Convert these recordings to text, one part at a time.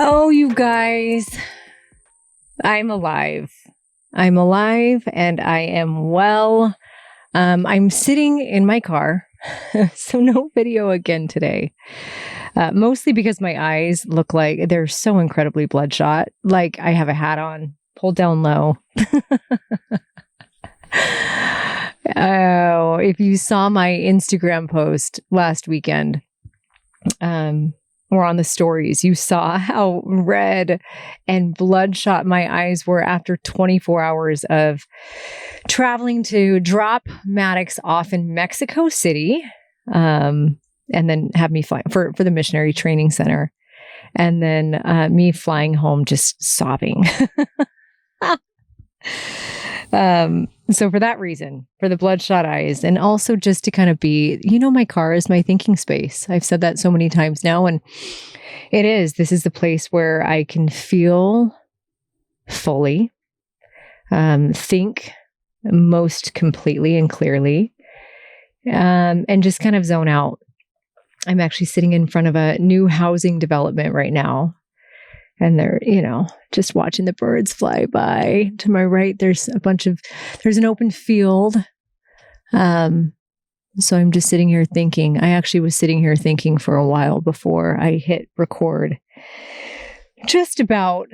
Oh, you guys, I'm alive. I'm alive and I am well. I'm sitting in my car, so no video again today. Mostly because my eyes look like they're so incredibly bloodshot. Like I have a hat on, pulled down low. Oh, if you saw my Instagram post last weekend, or on the stories, you saw how red and bloodshot my eyes were after 24 hours of traveling to drop Matix off in Mexico City, and then have me fly for the Missionary training center, and then me flying home just sobbing. So for that reason, for the bloodshot eyes, and also just to kind of be, my car is my thinking space. I've said that so many times now, and it is. This is the place where I can feel fully, think most completely and clearly, and just kind of zone out. I'm actually sitting in front of a new housing development right now. And they're, just watching the birds fly by. To my right, there's an open field. So I'm just sitting here thinking. I actually was sitting here thinking for a while before I hit record, just about,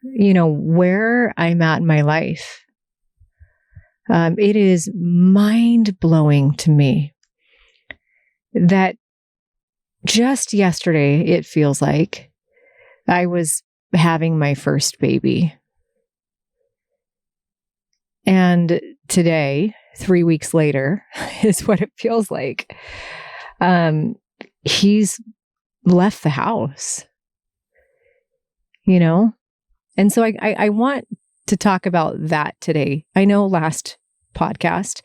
where I'm at in my life. It is mind-blowing to me that just yesterday, it feels like, I was having my first baby. And today, 3 weeks later, is what it feels like. He's left the house, And so I want to talk about that today. I know last podcast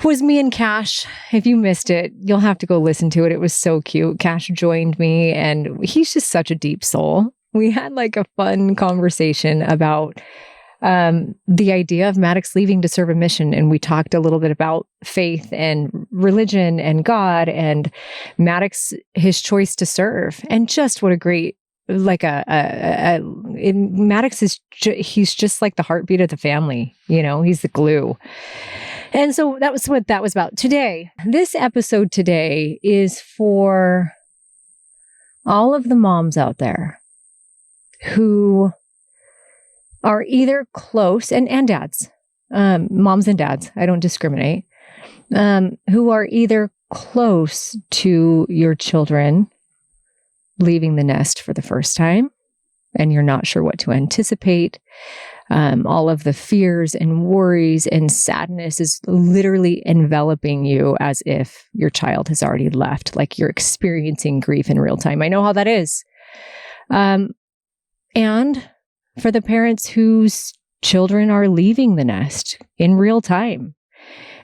was me and Cash. If you missed it, you'll have to go listen to it. It was so cute. Cash joined me and he's just such a deep soul. We had like a fun conversation about the idea of Matix leaving to serve a mission. And we talked a little bit about faith and religion and God and Matix, his choice to serve. And just what a great, Matix he's just like the heartbeat of the family. He's the glue. And so that was what that was about today. This episode today is for all of the moms out there who are either close and dads, moms and dads, I don't discriminate, who are either close to your children leaving the nest for the first time, and you're not sure what to anticipate. All of the fears and worries and sadness is literally enveloping you as if your child has already left, like you're experiencing grief in real time. I know how that is. And for the parents whose children are leaving the nest in real time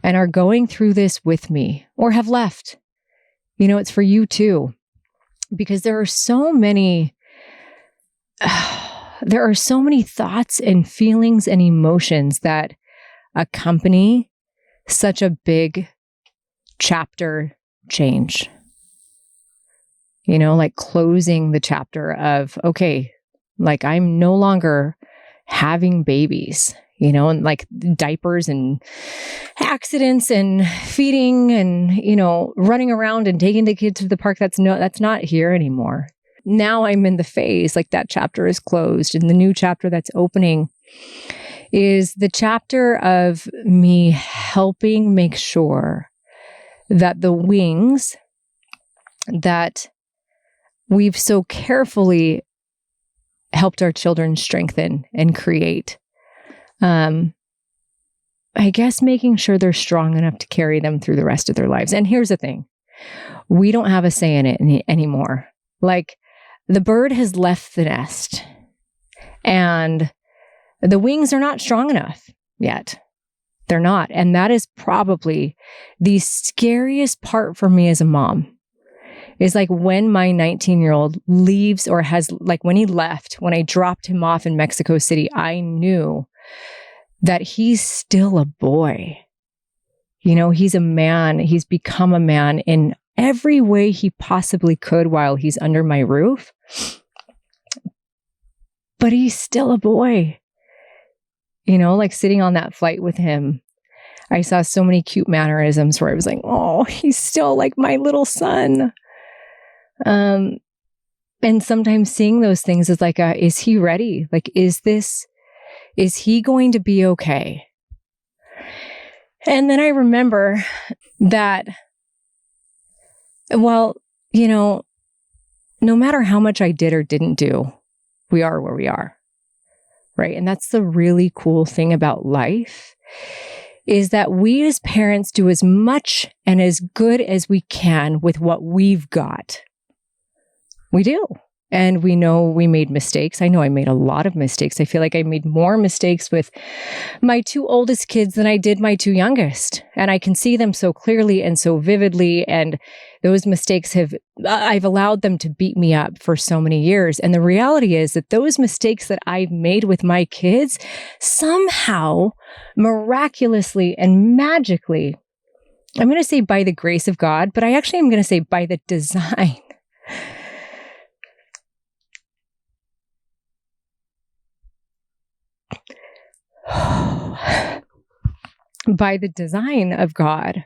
and are going through this with me or have left, it's for you too, because there are so many thoughts and feelings and emotions that accompany such a big chapter change. Like closing the chapter of, okay, like I'm no longer having babies, and like diapers and accidents and feeding and, running around and taking the kid to the park. That's not here anymore. Now I'm in the phase, like that chapter is closed, and the new chapter that's opening is the chapter of me helping make sure that the wings that we've so carefully helped our children strengthen and create, I guess making sure they're strong enough to carry them through the rest of their lives. And here's the thing, we don't have a say in it anymore. Like, the bird has left the nest and the wings are not strong enough yet. They're not. And that is probably the scariest part for me as a mom, is like when my 19-year-old leaves, or has, like when he left, when I dropped him off in Mexico City, I knew that he's still a boy. He's a man. He's become a man in every way he possibly could while he's under my roof. but he's still a boy. You know, like sitting on that flight with him, I saw so many cute mannerisms where I was like, oh, he's still like my little son. And sometimes seeing those things is like, is he ready? Like, is he going to be okay? And then I remember that, well, you know, no matter how much I did or didn't do, we are where we are, right? And that's the really cool thing about life, is that we as parents do as much and as good as we can with what we've got. We do. And we know we made mistakes. I know I made a lot of mistakes. I feel like I made more mistakes with my two oldest kids than I did my two youngest. And I can see them so clearly and so vividly. And those mistakes I've allowed them to beat me up for so many years. And the reality is that those mistakes that I've made with my kids, somehow, miraculously and magically, I'm going to say by the grace of God, but I actually am going to say by the design by the design of God,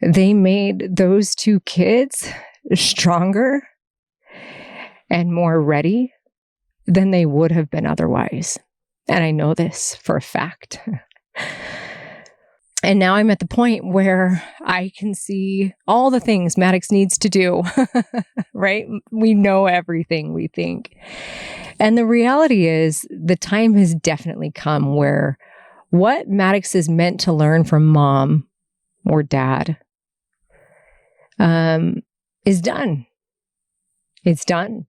they made those two kids stronger and more ready than they would have been otherwise. And I know this for a fact. And now I'm at the point where I can see all the things Matix needs to do, right? We know everything, we think. And the reality is the time has definitely come where what Matix is meant to learn from mom or dad is done. It's done.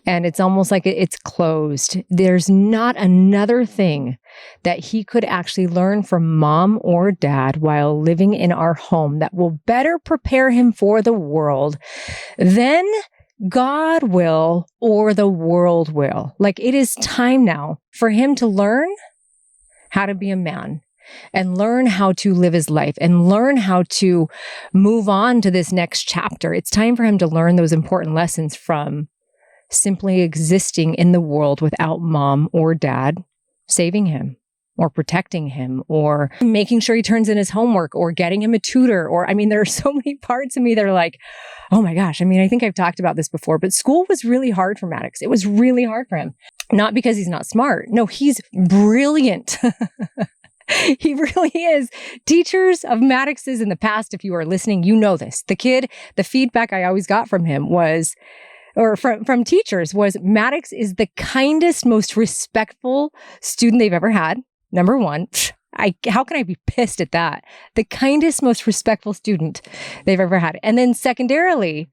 And it's almost like it's closed. There's not another thing that he could actually learn from mom or dad while living in our home that will better prepare him for the world than God will or the world will. Like, it is time now for him to learn how to be a man and learn how to live his life and learn how to move on to this next chapter. It's time for him to learn those important lessons from simply existing in the world without mom or dad saving him or protecting him or making sure he turns in his homework or getting him a tutor. Or, I mean, there are so many parts of me that are like, oh my gosh. I mean, I think I've talked about this before, but school was really hard for Matix. It was really hard for him. Not because he's not smart. No, he's brilliant. He really is. Teachers of Matix's in the past, if you are listening, you know this. The feedback I always got from him was, or from teachers, was Matix is the kindest, most respectful student they've ever had. Number one. How can I be pissed at that? The kindest, most respectful student they've ever had. And then secondarily,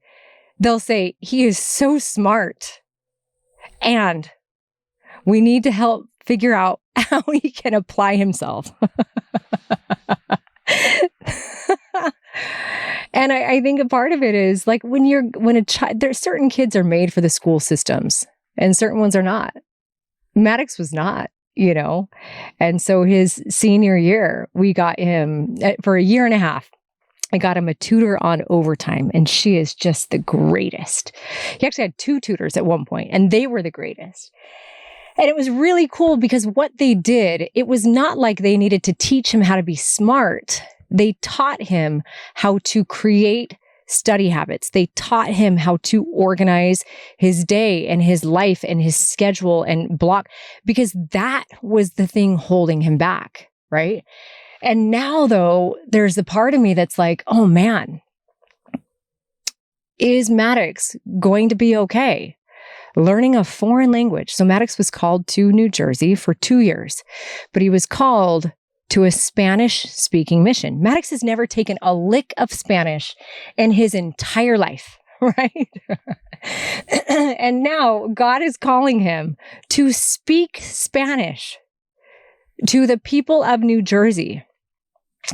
they'll say, he is so smart. And we need to help figure out how he can apply himself. And I think a part of it is like when a child, there's certain kids are made for the school systems and certain ones are not. Matix was not, you know? And so his senior year, we got him for a year and a half. I got him a tutor on overtime, and she is just the greatest. He actually had 2 tutors at one point, and they were the greatest. And it was really cool because what they did, it was not like they needed to teach him how to be smart. They taught him how to create study habits. They taught him how to organize his day and his life and his schedule and block, because that was the thing holding him back, right? And now, though, there's a part of me that's like, oh man, is Matix going to be okay learning a foreign language? So Matix was called to New Jersey for 2 years, but he was called to a Spanish-speaking mission. Matix has never taken a lick of Spanish in his entire life, right? And now God is calling him to speak Spanish to the people of New Jersey.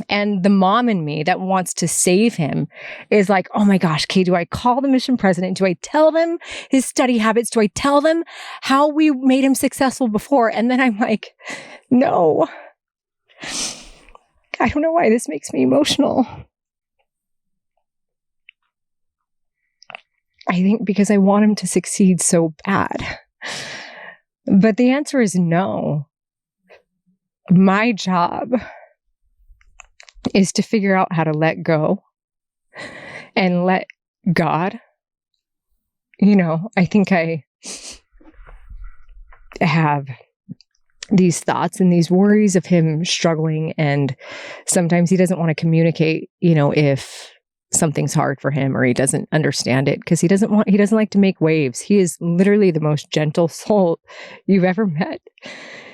And the mom in me that wants to save him is like, oh my gosh, Kay, do I call the mission president? Do I tell them his study habits? Do I tell them how we made him successful before? And then I'm like, no. I don't know why this makes me emotional. I think because I want him to succeed so bad. But the answer is no. My job is to figure out how to let go and let God. I think I have these thoughts and these worries of him struggling, and sometimes he doesn't want to communicate, if something's hard for him or he doesn't understand it, because he doesn't like to make waves. He is literally the most gentle soul you've ever met.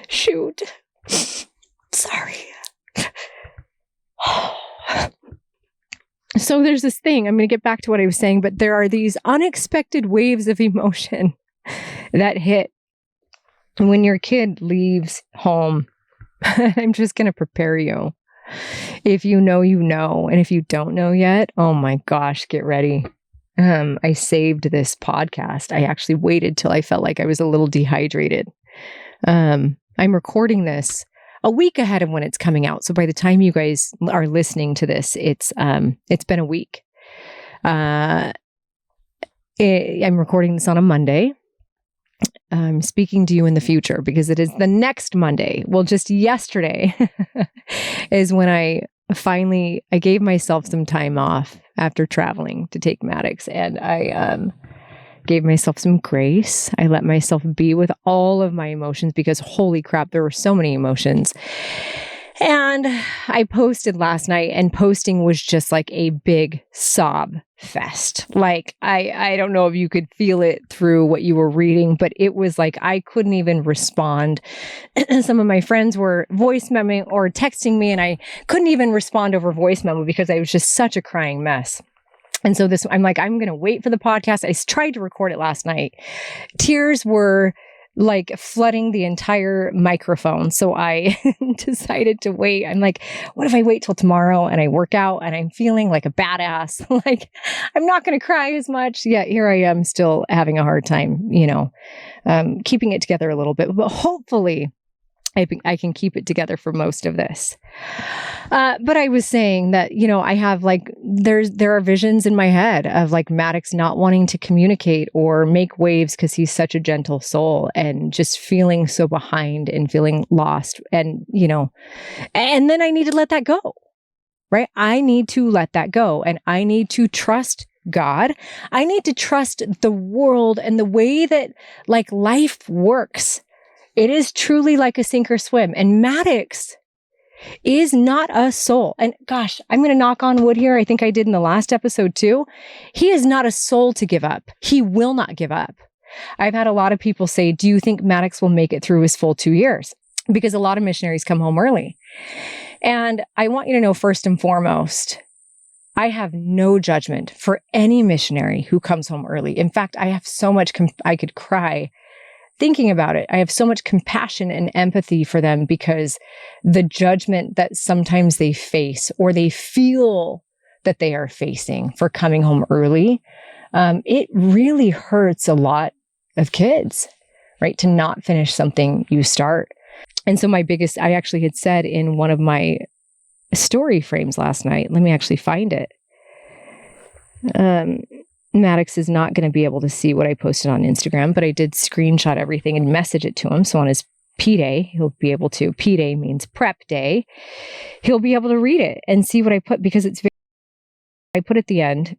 Shoot. Sorry. So there's this thing, I'm going to get back to what I was saying, but there are these unexpected waves of emotion that hit when your kid leaves home. I'm just going to prepare you. If you know, you know. And if you don't know yet, oh my gosh, get ready. I saved this podcast. I actually waited till I felt like I was a little dehydrated. I'm recording this a week ahead of when it's coming out. So by the time you guys are listening to this, it's been a week. I'm recording this on a Monday. I'm speaking to you in the future because it is the next Monday. Well, just yesterday is when I gave myself some time off after traveling to take Matix, and I gave myself some grace. I let myself be with all of my emotions because holy crap, there were so many emotions. And I posted last night, and posting was just like a big sob fest. Like, I don't know if you could feel it through what you were reading, but it was like I couldn't even respond. Some of my friends were voice memoing or texting me, and I couldn't even respond over voice memo because I was just such a crying mess. And so I'm like, I'm going to wait for the podcast. I tried to record it last night. Tears were like flooding the entire microphone. So I decided to wait. I'm like, what if I wait till tomorrow and I work out and I'm feeling like a badass? Like, I'm not going to cry as much. Yeah, here I am still having a hard time, keeping it together a little bit. But hopefully I can keep it together for most of this. But I was saying that, I have there are visions in my head of like Matix not wanting to communicate or make waves because he's such a gentle soul, and just feeling so behind and feeling lost. And, and then I need to let that go, right? I need to let that go, and I need to trust God. I need to trust the world and the way that like life works. It is truly like a sink or swim. And Matix is not a soul. And gosh, I'm going to knock on wood here. I think I did in the last episode too. He is not a soul to give up. He will not give up. I've had a lot of people say, do you think Matix will make it through his full 2 years? Because a lot of missionaries come home early. And I want you to know, first and foremost, I have no judgment for any missionary who comes home early. In fact, I have so much, I could cry thinking about it. I have so much compassion and empathy for them, because the judgment that sometimes they face or they feel that they are facing for coming home early, it really hurts a lot of kids, right? To not finish something you start. And so I actually had said in one of my story frames last night, let me actually find it. Matix is not going to be able to see what I posted on Instagram, but I did screenshot everything and message it to him. So on his P-Day, he'll be able to, P-Day means prep day, he'll be able to read it and see what I put, because I put at the end,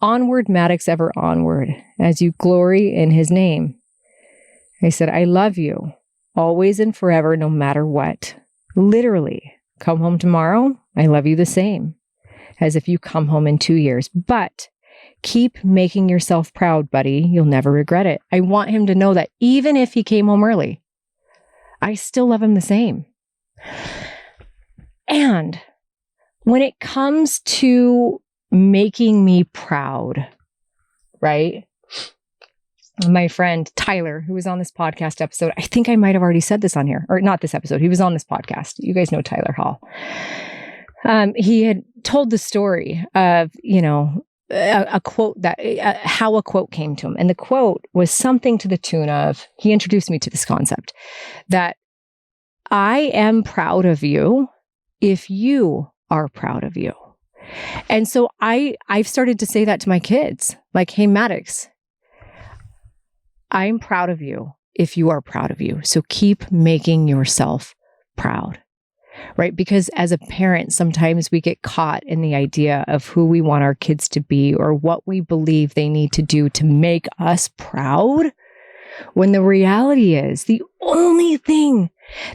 onward, Matix, ever onward, as you glory in his name. I said, I love you, always and forever, no matter what. Literally, come home tomorrow, I love you the same, as if you come home in 2 years. But keep making yourself proud, buddy. You'll never regret it. I want him to know that even if he came home early, I still love him the same. And when it comes to making me proud, right? My friend Tyler, who was on this podcast episode, I think I might have already said this on here, or not this episode. He was on this podcast. You guys know Tyler Hall. He had told the story of, a quote how a quote came to him. And the quote was something to the tune of, he introduced me to this concept that I am proud of you if you are proud of you. And so I've started to say that to my kids, like, hey, Matix, I'm proud of you if you are proud of you. So keep making yourself proud, right? Because as a parent, sometimes we get caught in the idea of who we want our kids to be or what we believe they need to do to make us proud. When the reality is the only thing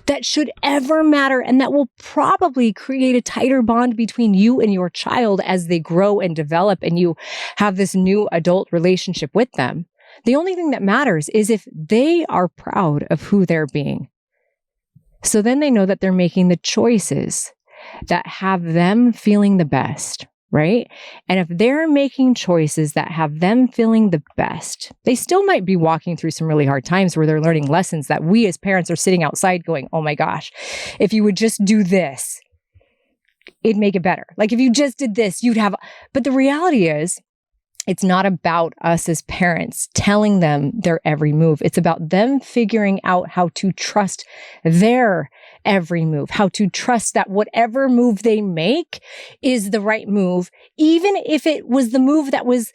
that should ever matter and that will probably create a tighter bond between you and your child as they grow and develop and you have this new adult relationship with them. The only thing that matters is if they are proud of who they're being. So then they know that they're making the choices that have them feeling the best, right? And if they're making choices that have them feeling the best, they still might be walking through some really hard times where they're learning lessons that we as parents are sitting outside going, oh my gosh, if you would just do this, it'd make it better. Like if you just did this, you'd have, but the reality is, it's not about us as parents telling them their every move. It's about them figuring out how to trust their every move, how to trust that whatever move they make is the right move, even if it was the move that was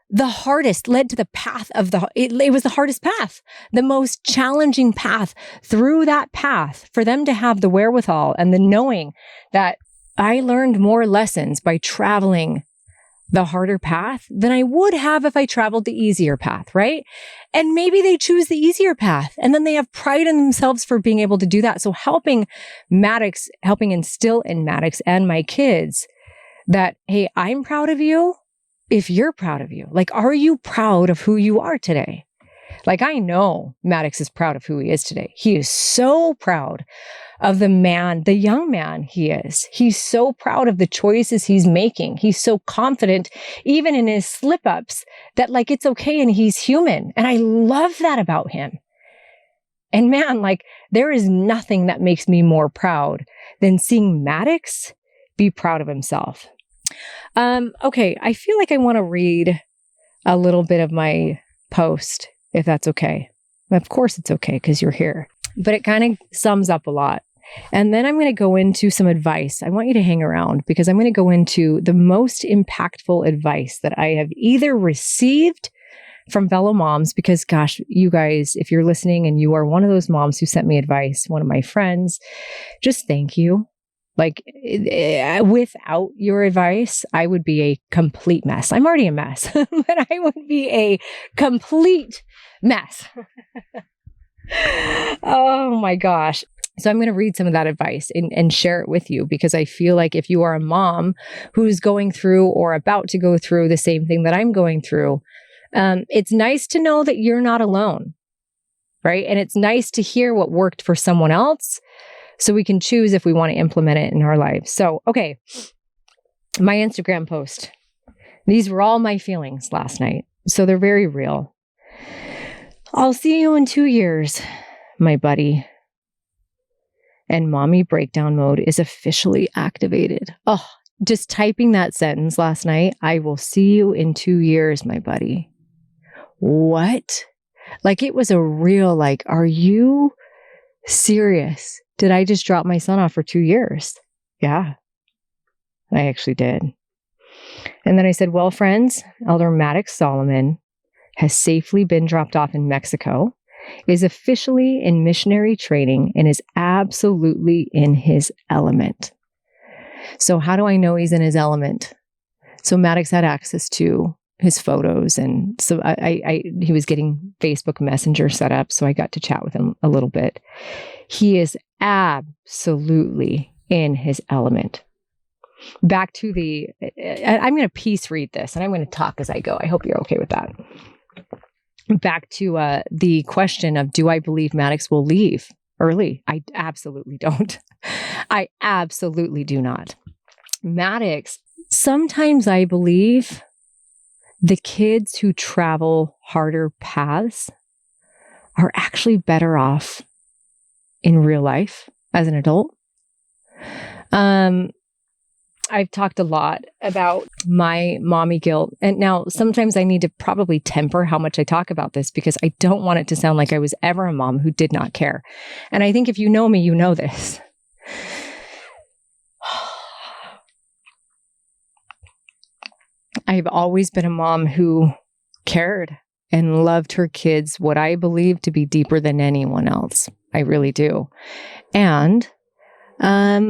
the hardest, led to the path of it was the hardest path, the most challenging path. Through that path, for them to have the wherewithal and the knowing that I learned more lessons by traveling the harder path than I would have if I traveled the easier path, right? And maybe they choose the easier path and then they have pride in themselves for being able to do that. So helping instill in Matix and my kids that, hey, I'm proud of you if you're proud of you. Like, are you proud of who you are today? Like, I know Matix is proud of who he is today. He is so proud of the young man he is. He's so proud of the choices he's making. He's so confident, even in his slip-ups, that like, it's okay and he's human. And I love that about him. And man, like, there is nothing that makes me more proud than seeing Matix be proud of himself. Okay, I feel like I want to read a little bit of my post, if that's okay. Of course it's okay, because you're here. But it kind of sums up a lot. And then I'm going to go into some advice. I want you to hang around because I'm going to go into the most impactful advice that I have either received from fellow moms, because gosh, you guys, if you're listening and you are one of those moms who sent me advice, one of my friends, just thank you. Like without your advice, I would be a complete mess. I'm already a mess, but I would be a complete mess. Oh my gosh. So I'm going to read some of that advice and share it with you because I feel like if you are a mom who's going through or about to go through the same thing that I'm going through, it's nice to know that you're not alone, right? And it's nice to hear what worked for someone else so we can choose if we want to implement it in our lives. So, okay, my Instagram post. These were all my feelings last night, so they're very real. I'll see you in 2 years, my buddy. And mommy breakdown mode is officially activated. Oh, just typing that sentence last night. I will see you in 2 years, my buddy. What? Like it was a real, like, are you serious? Did I just drop my son off for 2 years? Yeah, I actually did. And then I said, well, friends, Elder Matix Solomon has safely been dropped off in Mexico, is officially in missionary training, and is absolutely in his element. So how do I know he's in his element? So Matix had access to his photos, and so he was getting Facebook Messenger set up, so I got to chat with him a little bit. He is absolutely in his element. Back to I'm going to piece read this, and I'm going to talk as I go. I hope you're okay with that. Back to the question of, do I believe Matix will leave early? I absolutely don't. I absolutely do not. Matix, sometimes I believe the kids who travel harder paths are actually better off in real life as an adult. I've talked a lot about my mommy guilt. And now sometimes I need to probably temper how much I talk about this because I don't want it to sound like I was ever a mom who did not care. And I think if you know me, you know this. I've always been a mom who cared and loved her kids what I believe to be deeper than anyone else. I really do. And I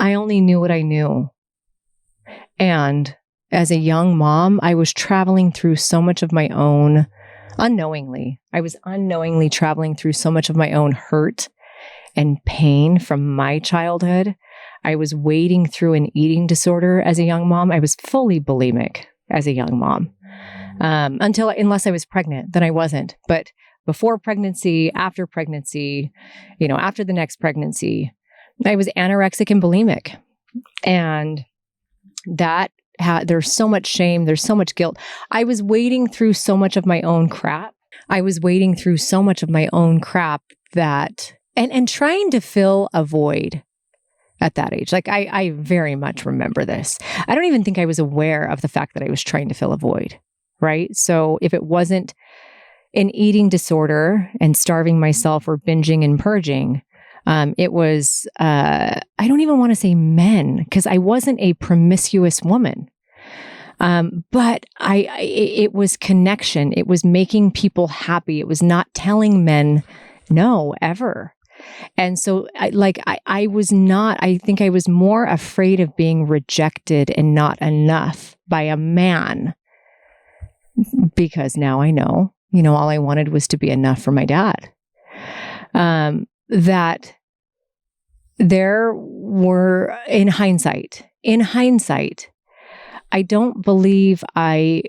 only knew what I knew. And as a young mom, I was traveling through so much of my own, unknowingly. I was unknowingly traveling through so much of my own hurt and pain from my childhood. I was wading through an eating disorder as a young mom. I was fully bulimic as a young mom. Unless I was pregnant, then I wasn't. But before pregnancy, after pregnancy, after the next pregnancy, I was anorexic and bulimic. And there's so much shame. There's so much guilt. I was wading through so much of my own crap. That, and trying to fill a void at that age. Like I very much remember this. I don't even think I was aware of the fact that I was trying to fill a void, right? So if it wasn't an eating disorder and starving myself or binging and purging, it was, I don't even want to say men, because I wasn't a promiscuous woman. But it was connection. It was making people happy. It was not telling men no, ever. And so I think I was more afraid of being rejected and not enough by a man, because now I know, all I wanted was to be enough for my dad. That there were, in hindsight, I don't believe I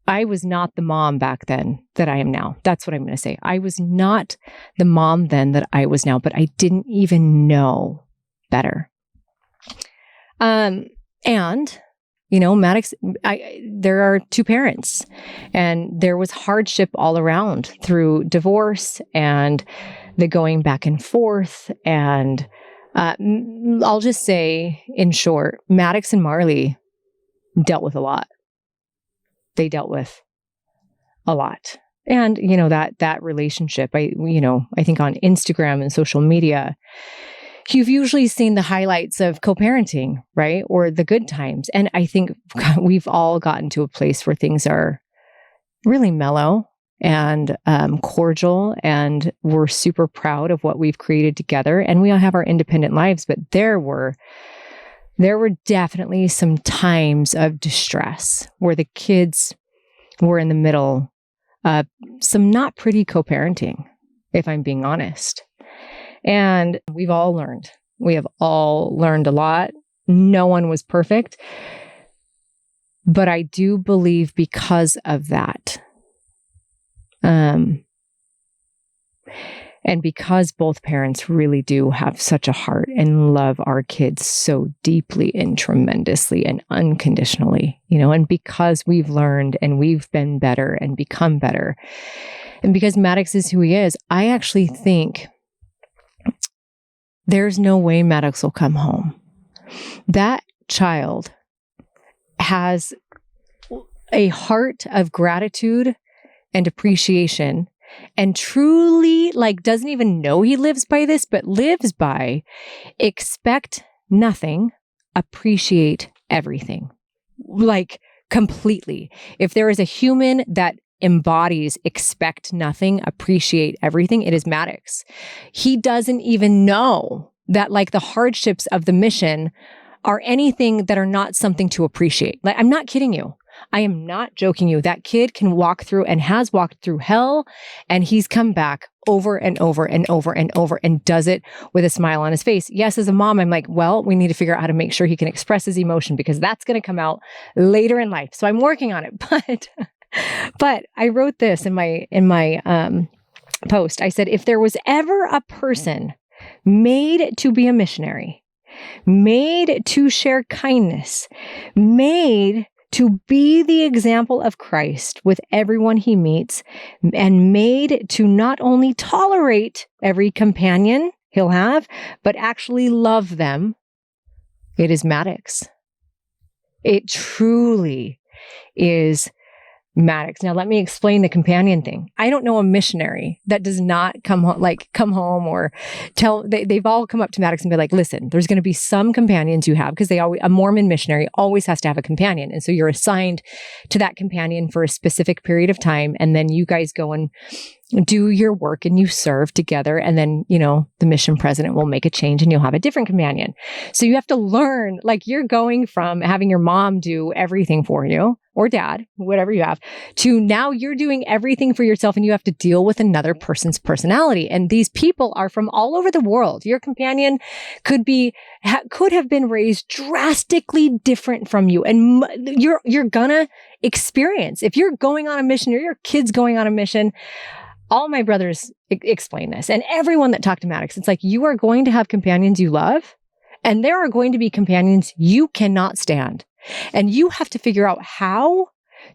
was not the mom back then that I am now. That's what I'm going to say. I was not the mom then that I was now, but I didn't even know better. And Matix, there are two parents, and there was hardship all around through divorce and the going back and forth. And I'll just say, in short, Matix and Marley dealt with a lot. They dealt with a lot. And, that relationship, I think on Instagram and social media, you've usually seen the highlights of co-parenting, right? Or the good times. And I think we've all gotten to a place where things are really mellow and cordial, and we're super proud of what we've created together. And we all have our independent lives, but there were definitely some times of distress where the kids were in the middle of some not pretty co-parenting, if I'm being honest. And we've all learned. We have all learned a lot. No one was perfect. But I do believe because of that, and because both parents really do have such a heart and love our kids so deeply and tremendously and unconditionally, and because we've learned and we've been better and become better, and because Matix is who he is, I actually think there's no way Matix will come home. That child has a heart of gratitude and appreciation, and truly doesn't even know he lives by this, but lives by expect nothing, appreciate everything, completely. If there is a human that embodies expect nothing, appreciate everything, it is Matix. He doesn't even know that the hardships of the mission are anything that are not something to appreciate. I'm not kidding you. I am not joking you. That kid can walk through and has walked through hell, and he's come back over and over and over and over and does it with a smile on his face. Yes, as a mom, I'm like, well, we need to figure out how to make sure he can express his emotion, because that's going to come out later in life. So I'm working on it. But I wrote this in my post. I said, if there was ever a person made to be a missionary, made to share kindness, made to be the example of Christ with everyone he meets, and made to not only tolerate every companion he'll have, but actually love them, it is Matix. It truly is Matix. Now, let me explain the companion thing. I don't know a missionary that does not come home or they've all come up to Matix and be like, listen, there's going to be some companions you have, because a Mormon missionary always has to have a companion. And so you're assigned to that companion for a specific period of time. And then you guys go and do your work and you serve together. And then, the mission president will make a change and you'll have a different companion. So you have to learn, like, you're going from having your mom do everything for you, or dad, whatever you have, to now you're doing everything for yourself and you have to deal with another person's personality. And these people are from all over the world. Your companion could have been raised drastically different from you. And you're gonna experience, if you're going on a mission or your kid's going on a mission, all my brothers explain this, and everyone that talked to Matix, it's like, you are going to have companions you love, and there are going to be companions you cannot stand. And you have to figure out how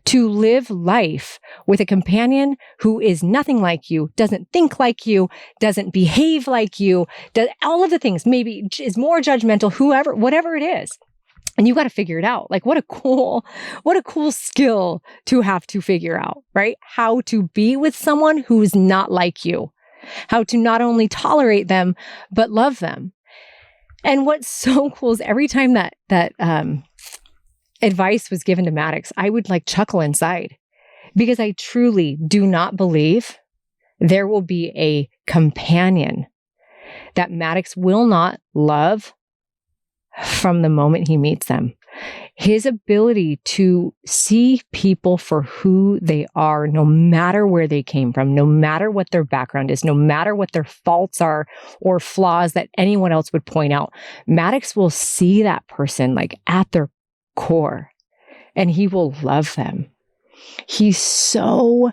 to live life with a companion who is nothing like you, doesn't think like you, doesn't behave like you, does all of the things, maybe is more judgmental, whatever it is. And you got to figure it out. Like, what a cool skill to have to figure out, right? How to be with someone who is not like you, how to not only tolerate them, but love them. And what's so cool is every time that advice was given to Matix, I would chuckle inside, because I truly do not believe there will be a companion that Matix will not love from the moment he meets them. His ability to see people for who they are, no matter where they came from, no matter what their background is, no matter what their faults are or flaws that anyone else would point out, Matix will see that person at their core, and he will love them. He's so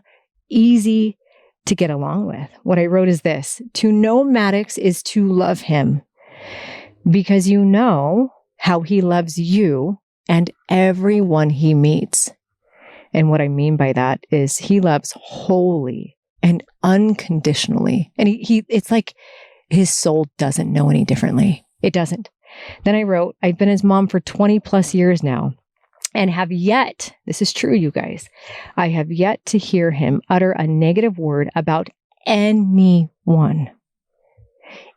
easy to get along with. What I wrote is this: to know Matix is to love him, because you know how he loves you and everyone he meets. And what I mean by that is he loves wholly and unconditionally. And it's like his soul doesn't know any differently. It doesn't. Then I wrote, I've been his mom for 20 plus years now, and have yet, this is true, you guys, I have yet to hear him utter a negative word about anyone,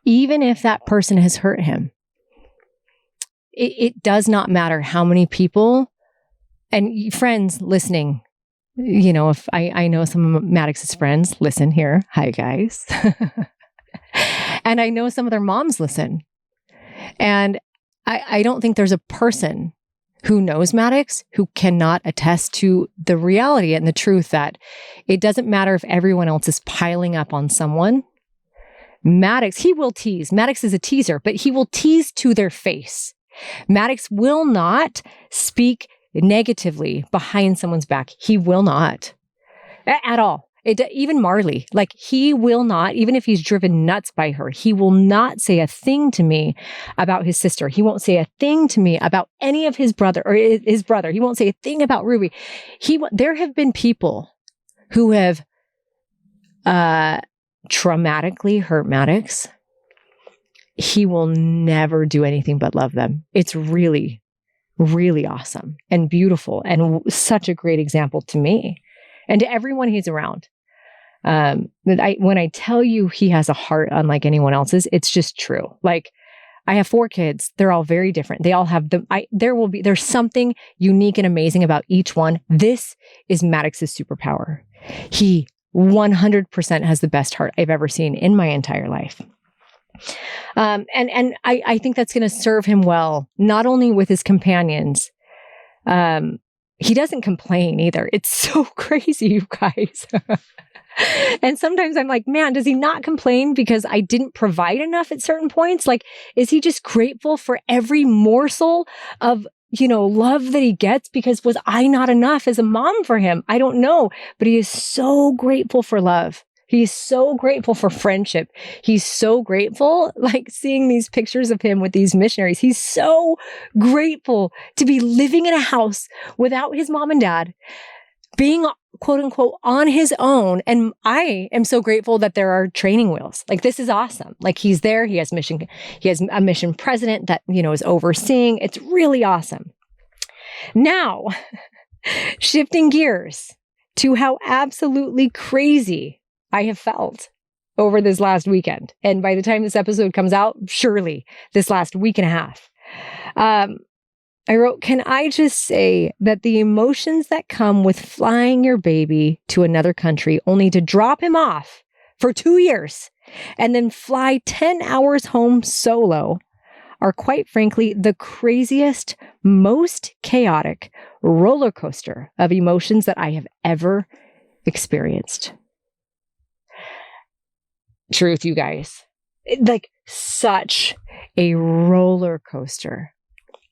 even if that person has hurt him. It does not matter how many people, and friends listening, if I know some of Matix's friends listen here. Hi, guys. And I know some of their moms listen. And I don't think there's a person who knows Matix who cannot attest to the reality and the truth that it doesn't matter if everyone else is piling up on someone. Matix, he will tease. Matix is a teaser, but he will tease to their face. Matix will not speak negatively behind someone's back. He will not at all. Even Marley, he will not, even if he's driven nuts by her, he will not say a thing to me about his sister. He won't say a thing to me about any of his brother or his brother. He won't say a thing about Ruby. There have been people who have traumatically hurt Matix. He will never do anything but love them. It's really, really awesome and beautiful and such a great example to me and to everyone he's around. When I tell you he has a heart unlike anyone else's, it's just true. I have 4 kids. They're all very different. They all have there's something unique and amazing about each one. This is Matix's superpower. He 100% has the best heart I've ever seen in my entire life. And I think that's going to serve him well, not only with his companions. He doesn't complain either. It's so crazy, you guys. And sometimes I'm like, man, does he not complain because I didn't provide enough at certain points? Is he just grateful for every morsel of, love that he gets? Because was I not enough as a mom for him? I don't know, but he is so grateful for love. He's so grateful for friendship. He's so grateful, seeing these pictures of him with these missionaries. He's so grateful to be living in a house without his mom and dad, being quote unquote on his own. And I am so grateful that there are training wheels. This is awesome. He's there. He has a mission president that, is overseeing. It's really awesome. Now, shifting gears to how absolutely crazy I have felt over this last weekend. And by the time this episode comes out, surely this last week and a half. I wrote, can I just say that the emotions that come with flying your baby to another country only to drop him off for 2 years and then fly 10 hours home solo are quite frankly the craziest, most chaotic roller coaster of emotions that I have ever experienced. Truth, you guys. Like such a roller coaster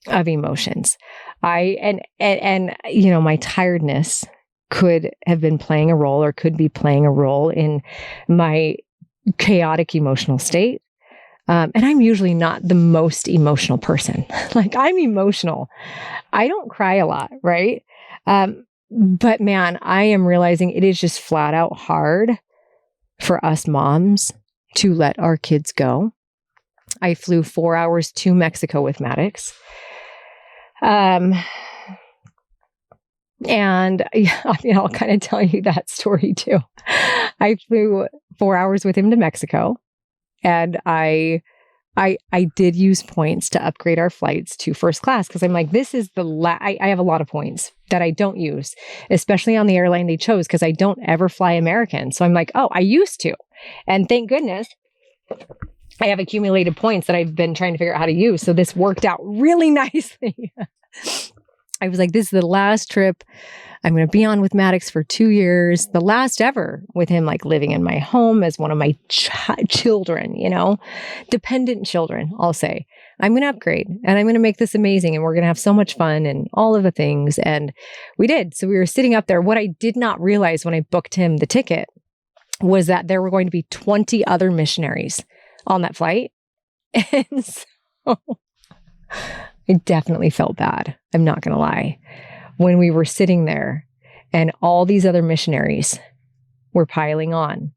of emotions. And you know, my tiredness could have been playing a role or could be playing a role in my chaotic emotional state. And I'm usually not the most emotional person. Like I'm emotional. I don't cry a lot, right? But man, I am realizing it is just flat out hard for us moms to let our kids go. I flew 4 hours to Mexico with Matix. And I'll kind of tell you that story too. I flew 4 hours with him to Mexico, and I did use points to upgrade our flights to first class because I'm like, this is I have a lot of points that I don't use, especially on the airline they chose because I don't ever fly American. So I'm like, oh, I used to, and thank goodness I have accumulated points that I've been trying to figure out how to use. So this worked out really nicely. I was like, this is the last trip I'm going to be on with Matix for 2 years, the last ever with him, like living in my home as one of my children, you know, dependent children, I'll say. I'm going to upgrade and I'm going to make this amazing and we're going to have so much fun and all of the things. And we did. So we were sitting up there. What I did not realize when I booked him the ticket was that there were going to be 20 other missionaries on that flight. And so I definitely felt bad. I'm not going to lie. When we were sitting there and all these other missionaries were piling on,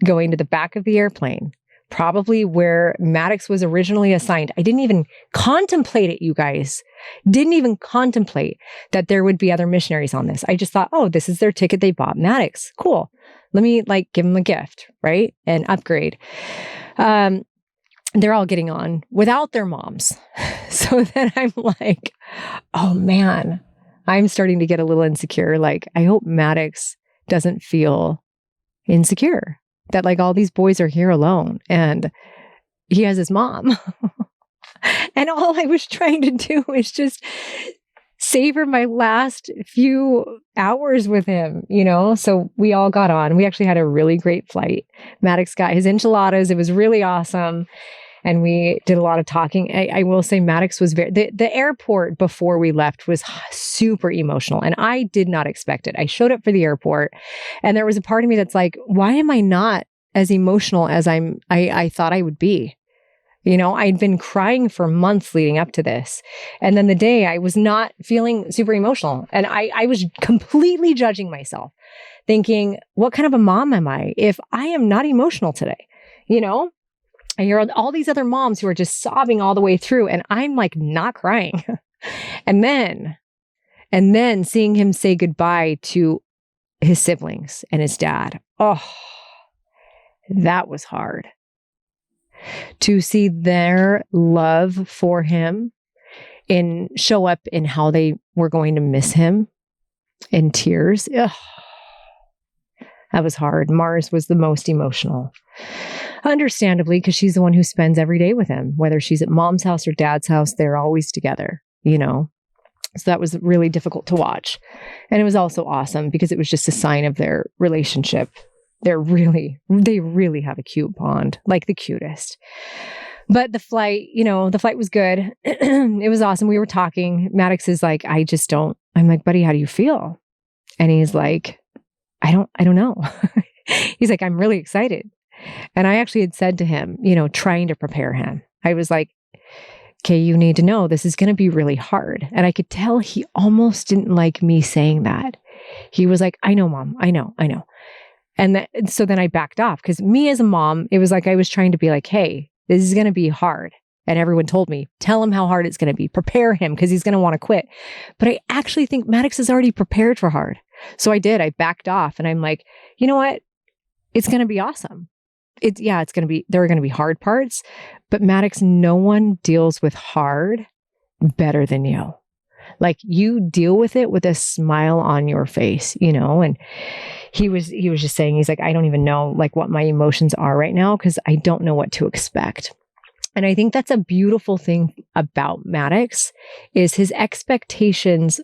going to the back of the airplane, probably where Matix was originally assigned. I didn't even contemplate it, you guys. Didn't even contemplate that there would be other missionaries on this. I just thought, oh, this is their ticket they bought. Matix, cool. Let me give them a gift, right? And upgrade. They're all getting on without their moms. So then I'm like, oh man, I'm starting to get a little insecure. Like, I hope Matix doesn't feel insecure that like all these boys are here alone and he has his mom. And all I was trying to do is just savor my last few hours with him, you know? So we all got on. We actually had a really great flight. Matix got his enchiladas. It was really awesome. And we did a lot of talking. I will say Matix was the airport before we left was super emotional. And I did not expect it. I showed up for the airport and there was a part of me that's like, why am I not as emotional as I thought I would be? You know, I'd been crying for months leading up to this. And then the day I was not feeling super emotional. And I was completely judging myself, thinking, what kind of a mom am I if I am not emotional today? You know? I hear all these other moms who are just sobbing all the way through and I'm like not crying. And then seeing him say goodbye to his siblings and his dad. Oh, that was hard. To see their love for him and show up in how they were going to miss him in tears. Ugh. That was hard. Mars was the most emotional. Understandably, because she's the one who spends every day with him. Whether she's at mom's house or dad's house, they're always together, you know? So that was really difficult to watch. And it was also awesome because it was just a sign of their relationship. They really have a cute bond, like the cutest. But the flight was good. It was awesome. We were talking. Matix is like, I'm like, buddy, how do you feel? And he's like, I don't know. He's like, I'm really excited. And I actually had said to him, you know, trying to prepare him, I was like, okay, you need to know this is going to be really hard. And I could tell he almost didn't like me saying that. He was like, I know, Mom. I know. And so then I backed off because me as a mom, it was like I was trying to be like, hey, this is going to be hard. And everyone told me, tell him how hard it's going to be. Prepare him because he's going to want to quit. But I actually think Matix is already prepared for hard. So I did. I backed off and I'm like, you know what? It's going to be awesome. There are going to be hard parts, but Matix, no one deals with hard better than you. Like you deal with it with a smile on your face, and he was just saying, he's like, I don't even know like what my emotions are right now because I don't know what to expect. And I think that's a beautiful thing about Matix is his expectations.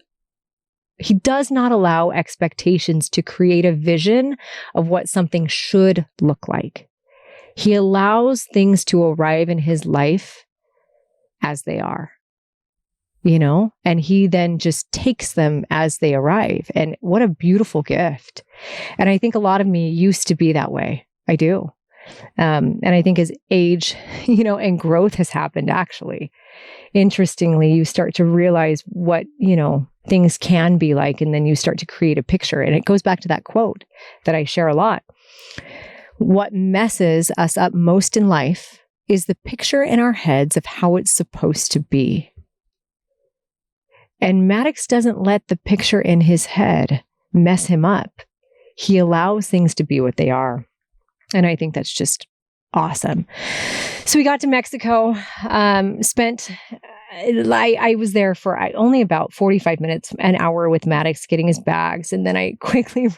He does not allow expectations to create a vision of what something should look like. He allows things to arrive in his life as they are, and he then just takes them as they arrive. And what a beautiful gift. And I think a lot of me used to be that way. I do. And I think as age, and growth has happened, actually, interestingly, you start to realize what, things can be like, and then you start to create a picture. And it goes back to that quote that I share a lot. What messes us up most in life is the picture in our heads of how it's supposed to be. And Matix doesn't let the picture in his head mess him up. He allows things to be what they are. And I think that's just awesome. So we got to Mexico, I was there for only about 45 minutes, an hour with Matix getting his bags. And then I quickly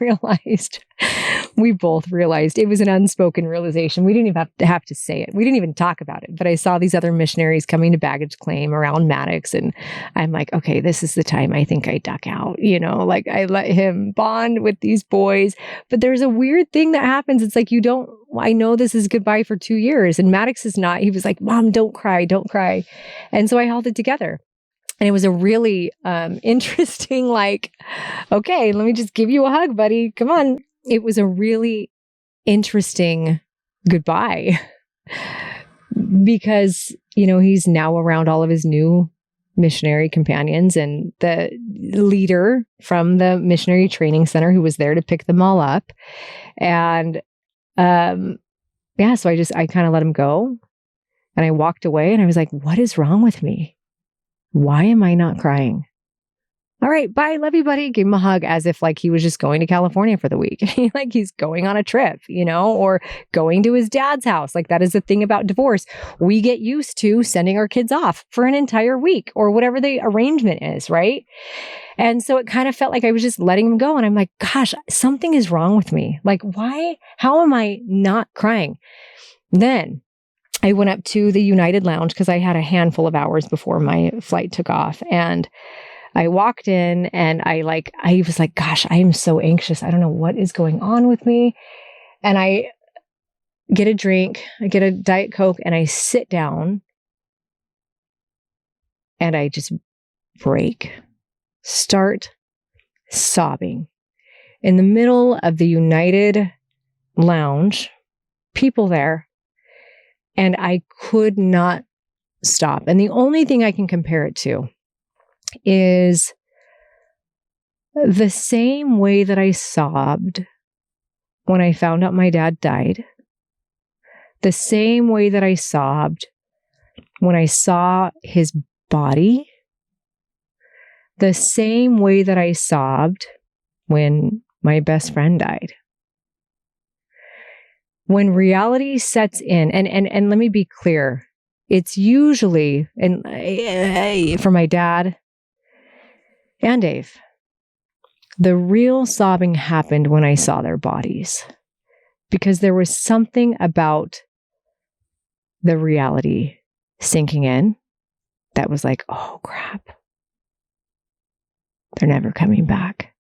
we both realized it was an unspoken realization. We didn't even have to say it. We didn't even talk about it. But I saw these other missionaries coming to baggage claim around Matix. And I'm like, okay, this is the time I think I duck out, like I let him bond with these boys. But there's a weird thing that happens. It's like, I know this is goodbye for 2 years. And Matix is not. He was like, Mom, don't cry. And so I held it together. And it was a really interesting, okay, let me just give you a hug, buddy. Come on. It was a really interesting goodbye because, he's now around all of his new missionary companions and the leader from the missionary training center who was there to pick them all up. And so I kind of let him go and I walked away and I was like, what is wrong with me? Why am I not crying? All right, bye. Love you, buddy. Give him a hug as if he was just going to California for the week. He's going on a trip, or going to his dad's house. That is the thing about divorce. We get used to sending our kids off for an entire week or whatever the arrangement is, right? And so it kind of felt like I was just letting him go. And I'm like, gosh, something is wrong with me. Why? How am I not crying? Then I went up to the United Lounge because I had a handful of hours before my flight took off. And I walked in and I was like, gosh, I am so anxious. I don't know what is going on with me. And I get a drink, I get a Diet Coke and I sit down and I just start sobbing in the middle of the United Lounge, people there. And I could not stop. And the only thing I can compare it to is the same way that I sobbed when I found out my dad died, the same way that I sobbed when I saw his body, the same way that I sobbed when my best friend died. When reality sets in, and let me be clear, it's usually, and for my dad and Dave, the real sobbing happened when I saw their bodies, because there was something about the reality sinking in that was like, oh crap, they're never coming back.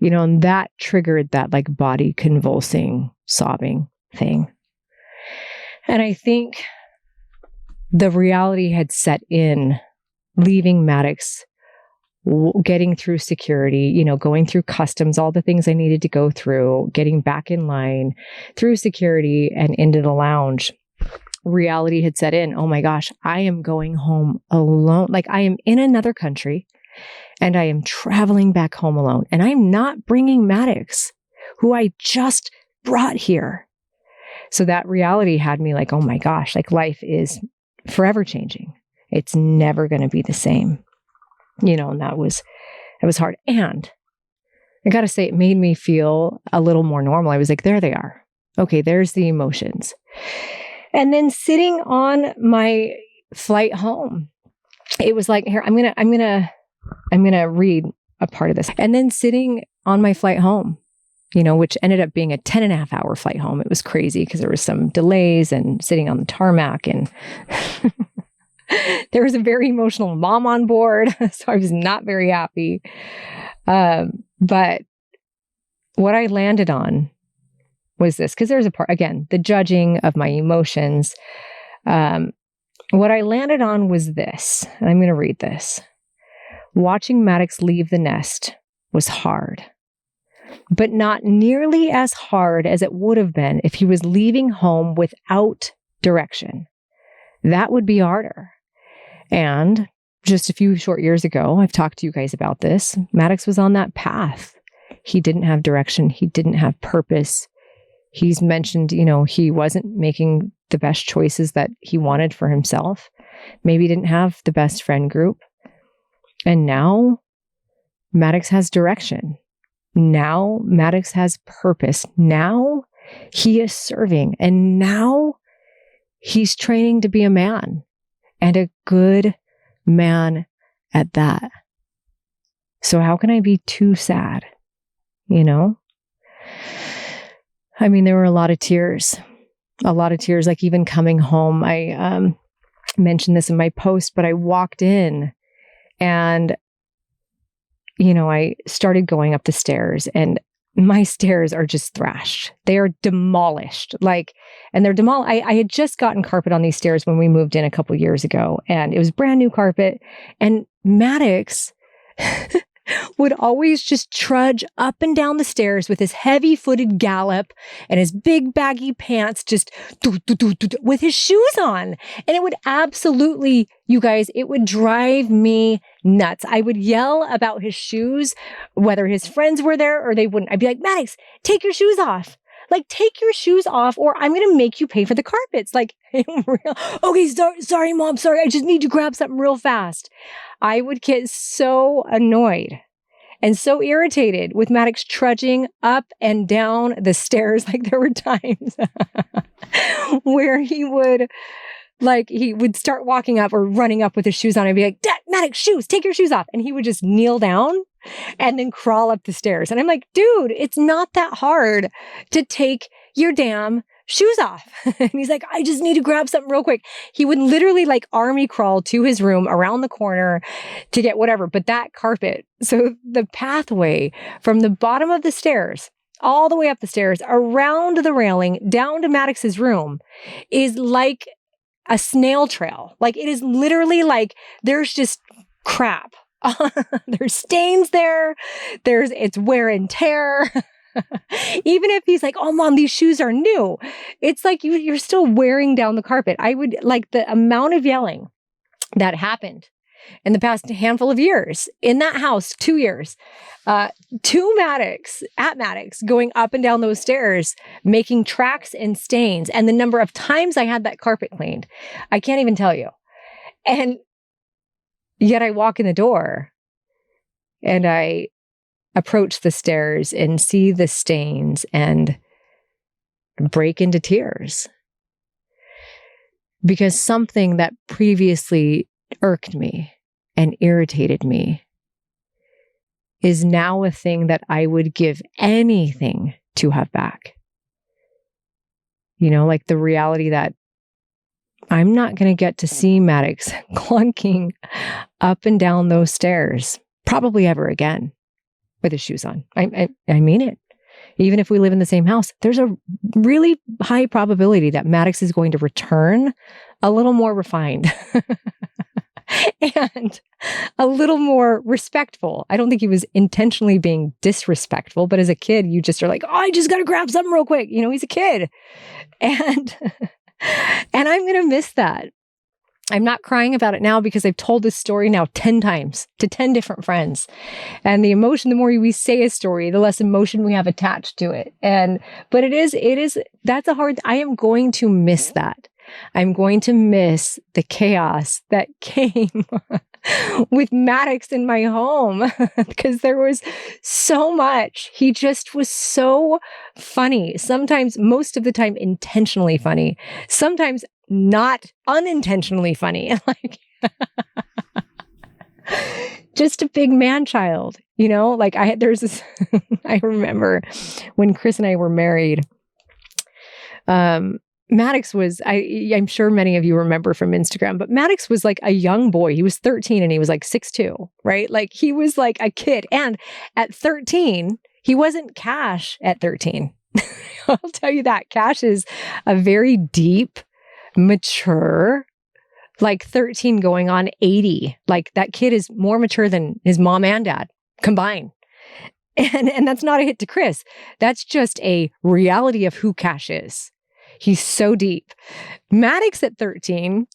And that triggered that body convulsing, sobbing thing. And I think the reality had set in, leaving Matix, getting through security, going through customs, all the things I needed to go through, getting back in line, through security and into the lounge. Reality had set in. Oh my gosh, I am going home alone. I am in another country. And I am traveling back home alone. And I'm not bringing Matix, who I just brought here. So that reality had me oh my gosh, life is forever changing. It's never going to be the same. And that was hard. And I got to say, it made me feel a little more normal. I was like, there they are. Okay, there's the emotions. And then sitting on my flight home, it was like, here, I'm gonna read a part of this. And then sitting on my flight home, which ended up being a 10.5-hour flight home. It was crazy because there was some delays and sitting on the tarmac, and there was a very emotional mom on board. So I was not very happy. But what I landed on was this, because there's a part, again, the judging of my emotions. What I landed on was this, and I'm going to read this. Watching Matix leave the nest was hard, but not nearly as hard as it would have been if he was leaving home without direction. That would be harder. And just a few short years ago, I've talked to you guys about this. Matix was on that path. He didn't have direction. He didn't have purpose. He's mentioned, he wasn't making the best choices that he wanted for himself. Maybe didn't have the best friend group. And now Matix has direction. Now Matix has purpose. Now he is serving. And now he's training to be a man, and a good man at that. So how can I be too sad? There were a lot of tears, like even coming home. I mentioned this in my post, but I walked in and, I started going up the stairs, and my stairs are just thrashed. They are demolished. And they're demolished. I had just gotten carpet on these stairs when we moved in a couple years ago, and it was brand new carpet. And Matix would always just trudge up and down the stairs with his heavy-footed gallop and his big baggy pants, just with his shoes on. And it would absolutely, you guys, it would drive me nuts. I would yell about his shoes, whether his friends were there or they wouldn't. I'd be like, Matix, take your shoes off. Take your shoes off, or I'm going to make you pay for the carpets. Okay, sorry, Mom. Sorry. I just need to grab something real fast. I would get so annoyed and so irritated with Matix trudging up and down the stairs. There were times where he would start walking up or running up with his shoes on. I'd be like, Matix, shoes, take your shoes off. And he would just kneel down and then crawl up the stairs. And I'm like, dude, it's not that hard to take your damn shoes off. And he's like, I just need to grab something real quick. He would literally army crawl to his room around the corner to get whatever. But that carpet, so the pathway from the bottom of the stairs all the way up the stairs, around the railing, down to Matix's room, is like a snail trail. It is literally there's just crap. There's stains there. It's wear and tear. Even if he's like, oh, Mom, these shoes are new. It's you're still wearing down the carpet. I would the amount of yelling that happened in the past handful of years in that house, 2 years, to Matix going up and down those stairs, making tracks and stains. And the number of times I had that carpet cleaned, I can't even tell you. And yet I walk in the door and I approach the stairs and see the stains and break into tears. Because something that previously irked me and irritated me is now a thing that I would give anything to have back. The reality that I'm not going to get to see Matix clunking up and down those stairs probably ever again with his shoes on. I mean it. Even if we live in the same house, there's a really high probability that Matix is going to return a little more refined and a little more respectful. I don't think he was intentionally being disrespectful, but as a kid, you just are like, oh, I just got to grab something real quick. He's a kid. And I'm going to miss that. I'm not crying about it now because I've told this story now 10 times to 10 different friends. And the emotion, the more we say a story, the less emotion we have attached to it. But that's I am going to miss that. I'm going to miss the chaos that came with Matix in my home because there was so much. He just was so funny. Sometimes, most of the time, intentionally funny. Sometimes not unintentionally funny. Like just a big man child, like there's this, I remember when Chris and I were married, Matix was, I'm sure many of you remember from Instagram, but Matix was like a young boy. He was 13 and he was like 6'2", right? Like he was like a kid. And at 13, he wasn't Cash at 13. I'll tell you that. Cash is a very deep, mature, like 13 going on 80. Like that kid is more mature than his mom and dad combined. And that's not a hit to Chris. That's just a reality of who Cash is. He's so deep. Matix at 13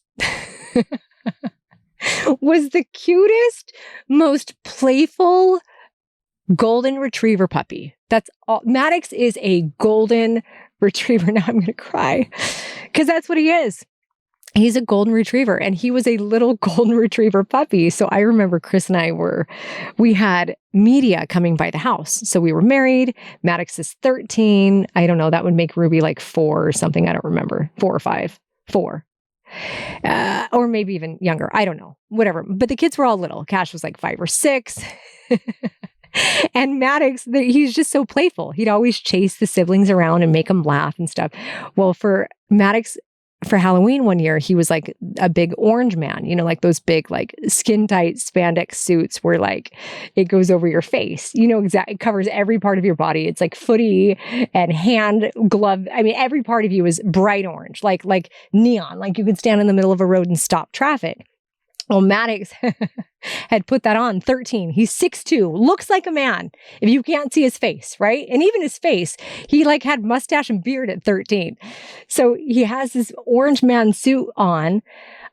was the cutest, most playful golden retriever puppy. That's all. Matix is a golden retriever. Now I'm going to cry because that's what he is. He's a golden retriever, and he was a little golden retriever puppy. So I remember Chris and I we had media coming by the house. So we were married. Matix is 13. I don't know. That would make Ruby like 4 or something. I don't remember. 4 or 5. 4. Or maybe even younger. I don't know. Whatever. But the kids were all little. Cash was like 5 or 6. And Matix, he's just so playful. He'd always chase the siblings around and make them laugh and stuff. Well, for Matix, for Halloween one year, he was like a big orange man, like those big, like skin tight spandex suits where like it goes over your face, exactly. It covers every part of your body. It's like footy and hand glove. I mean, every part of you is bright orange, like neon, like you could stand in the middle of a road and stop traffic. Well, Matix had put that on 13. He's 6'2", looks like a man if you can't see his face, right? And even his face, he like had mustache and beard at 13. So he has this orange man suit on.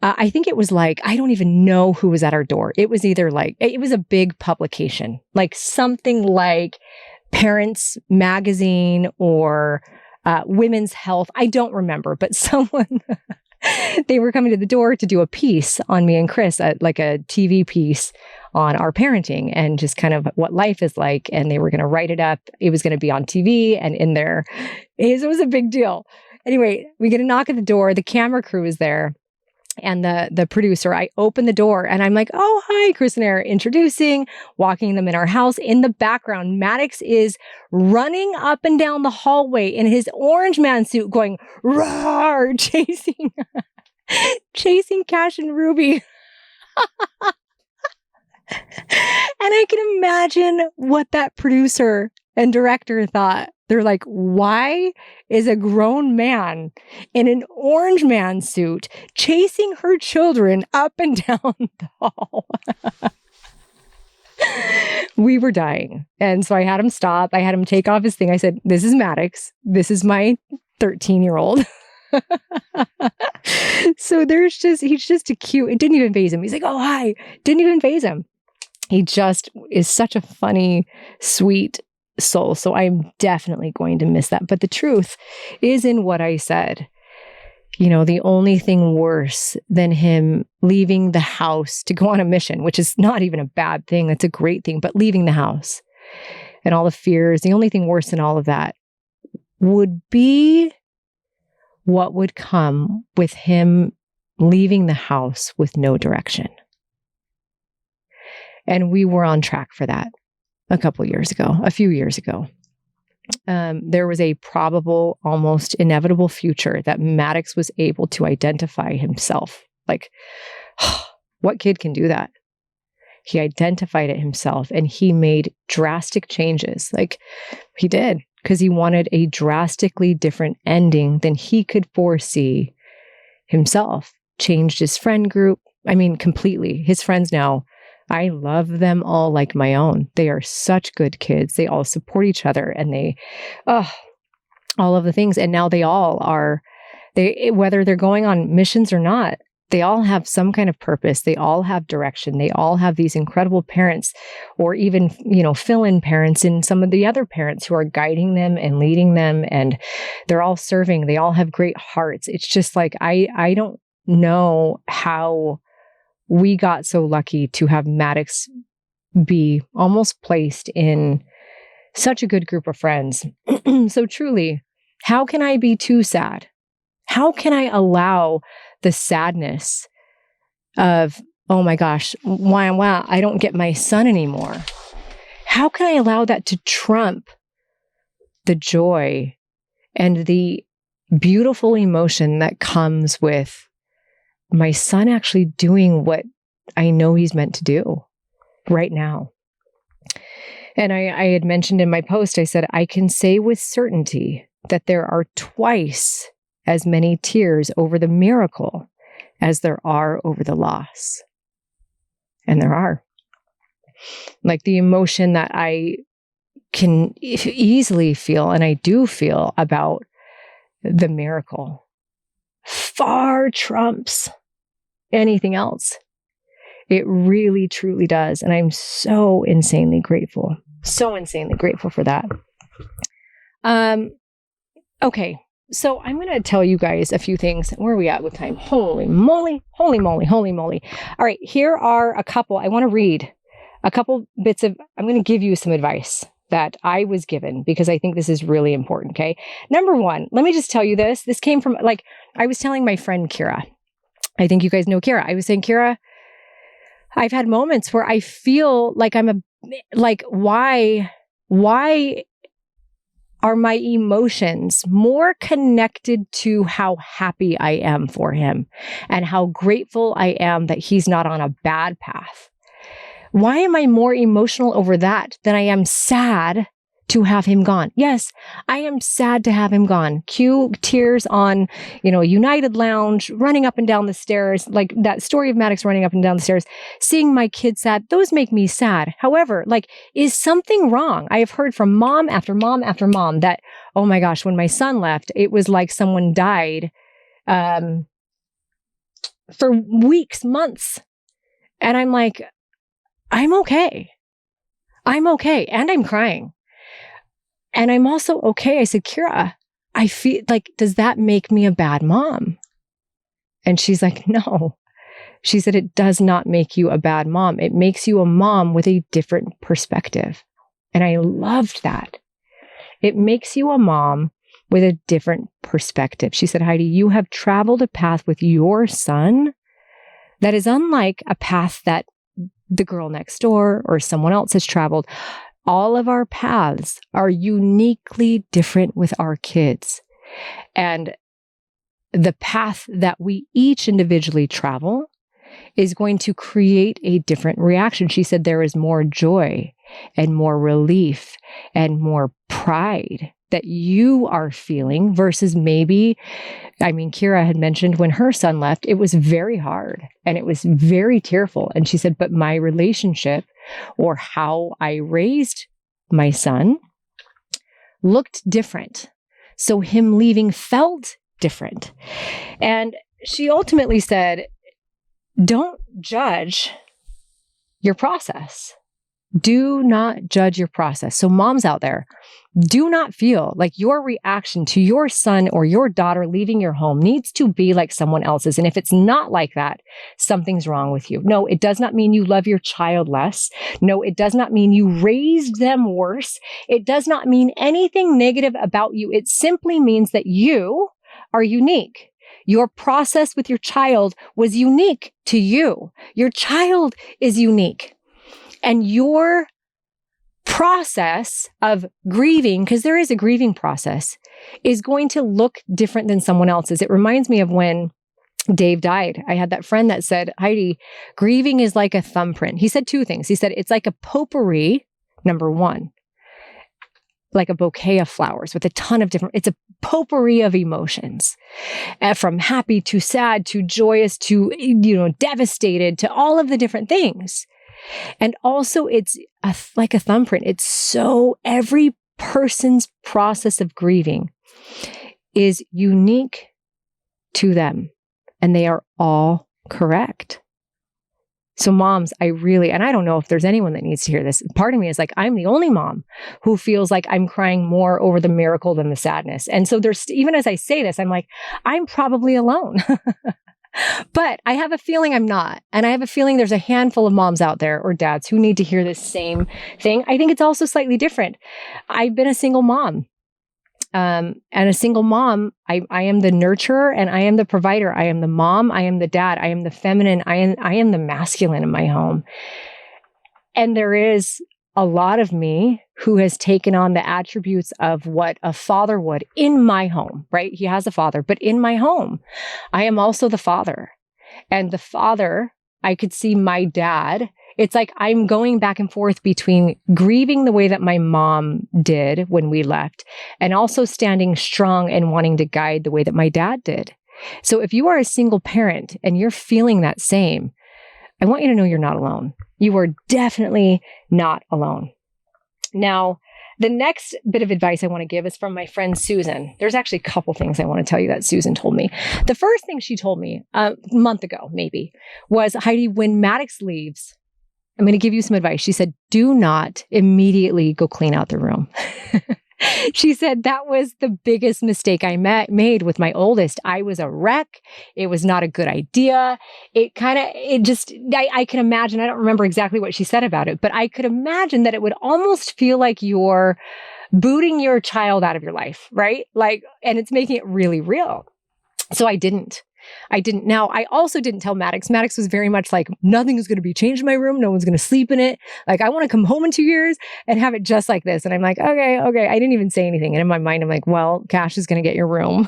I think it was like, I don't even know who was at our door. It was either like, it was a big publication, like something like Parents Magazine or Women's Health. I don't remember, but someone... They were coming to the door to do a piece on me and Chris, like a TV piece on our parenting and just kind of what life is like. And they were going to write it up. It was going to be on TV and in there. It was a big deal. Anyway, we get a knock at the door. The camera crew is there. And the producer, I open the door and I'm like, oh, hi, Chris and I are introducing, walking them in our house. In the background, Matix is running up and down the hallway in his orange man suit going, roar, chasing Cash and Ruby. And I can imagine what that producer and director thought. They're like, why is a grown man in an orange man suit chasing her children up and down the hall? We were dying. And so I had him stop. I had him take off his thing. I said, this is Matix. This is my 13-year-old. So he's just a cute, it didn't even faze him. He's like, oh, hi. Didn't even faze him. He just is such a funny, sweet soul. So I'm definitely going to miss that. But the truth is in what I said. The only thing worse than him leaving the house to go on a mission, which is not even a bad thing. That's a great thing. But leaving the house and all the fears, the only thing worse than all of that would be what would come with him leaving the house with no direction. And we were on track for that a few years ago. There was a probable, almost inevitable future that Matix was able to identify himself. Like, what kid can do that? He identified it himself and he made drastic changes. Like, he did, because he wanted a drastically different ending than he could foresee himself. Changed his friend group. I mean, completely. His friends now, I love them all like my own. They are such good kids. They all support each other and all of the things. And now they all are, whether they're going on missions or not, they all have some kind of purpose. They all have direction. They all have these incredible parents or even, fill-in parents and some of the other parents who are guiding them and leading them. And they're all serving. They all have great hearts. It's just like, I don't know how we got so lucky to have Matix be almost placed in such a good group of friends. So truly, how can I be too sad? How can I allow the sadness of, oh my gosh, wow, I don't get my son anymore? How can I allow that to trump the joy and the beautiful emotion that comes with my son actually doing what I know he's meant to do right now? And I had mentioned in my post, I said, I can say with certainty that there are twice as many tears over the miracle as there are over the loss. And there are. Like the emotion that I can easily feel, and I do feel about the miracle, far trumps anything else. It really, truly does. And I'm so insanely grateful for that. Okay. So I'm going to tell you guys a few things. Where are we at with time? Holy moly. All right. Here are a couple. I want to read a couple bits of, I'm going to give you some advice that I was given because I think this is really important. Okay. Number one, let me just tell you this. This came from, like, I was telling my friend Kira. I think you guys know Kira. I was saying, Kira, I've had moments where I feel like why are my emotions more connected to how happy I am for him and how grateful I am that he's not on a bad path? Why am I more emotional over that than I am sad to have him gone? Yes, I am sad to have him gone. Cue tears on, United Lounge, running up and down the stairs, like that story of Matix running up and down the stairs, seeing my kids sad. Those make me sad. However, is something wrong? I have heard from mom after mom after mom that, oh my gosh, when my son left, it was like someone died for weeks, months. And I'm like, I'm okay. And I'm crying. And I'm also okay. I said, Kira, I feel like, does that make me a bad mom? And she's like, no. She said, it does not make you a bad mom. It makes you a mom with a different perspective. And I loved that. It makes you a mom with a different perspective. She said, Heidi, you have traveled a path with your son that is unlike a path that the girl next door or someone else has traveled. All of our paths are uniquely different with our kids. And the path that we each individually travel is going to create a different reaction. She said there is more joy and more relief and more pride that you are feeling versus maybe, Kira had mentioned when her son left, it was very hard and it was very tearful. And she said, but my relationship or how I raised my son looked different. So him leaving felt different. And she ultimately said, don't judge your process. Do not judge your process. So moms out there, do not feel like your reaction to your son or your daughter leaving your home needs to be like someone else's. And if it's not like that, something's wrong with you. No, it does not mean you love your child less. No, it does not mean you raised them worse. It does not mean anything negative about you. It simply means that you are unique. Your process with your child was unique to you. Your child is unique. And your process of grieving, because there is a grieving process, is going to look different than someone else's. It reminds me of when Dave died. I had that friend that said, Heidi, grieving is like a thumbprint. He said two things. He said, it's like a potpourri, number one, like a bouquet of flowers with a ton of different, it's a potpourri of emotions, from happy to sad to joyous to, devastated to all of the different things. And also it's like a thumbprint. It's so every person's process of grieving is unique to them and they are all correct. So moms, and I don't know if there's anyone that needs to hear this. Part of me is like, I'm the only mom who feels like I'm crying more over the miracle than the sadness. And so even as I say this, I'm like, I'm probably alone. But I have a feeling I'm not. And I have a feeling there's a handful of moms out there or dads who need to hear this same thing. I think it's also slightly different. I've been a single mom. And a single mom, I am the nurturer and I am the provider. I am the mom. I am the dad. I am the feminine. I am the masculine in my home. And there is a lot of me who has taken on the attributes of what a father would in my home, right? He has a father, but in my home, I am also the father. And the father, I could see my dad. It's like I'm going back and forth between grieving the way that my mom did when we left and also standing strong and wanting to guide the way that my dad did. So if you are a single parent and you're feeling that same, I want you to know you're not alone. You are definitely not alone. Now, the next bit of advice I want to give is from my friend Susan. There's actually a couple things I want to tell you that Susan told me. The first thing she told me a month ago, maybe, was, Heidi, when Matix leaves, I'm going to give you some advice. She said, do not immediately go clean out the room. She said that was the biggest mistake I made with my oldest. I was a wreck. It was not a good idea. I can imagine, I don't remember exactly what she said about it, but I could imagine that it would almost feel like you're booting your child out of your life, right? And it's making it really real. So I didn't. Now, I also didn't tell Matix. Matix was very much like, nothing is going to be changed in my room. No one's going to sleep in it. I want to come home in 2 years and have it just like this. And I'm like, okay. I didn't even say anything. And in my mind, I'm like, well, Cash is going to get your room.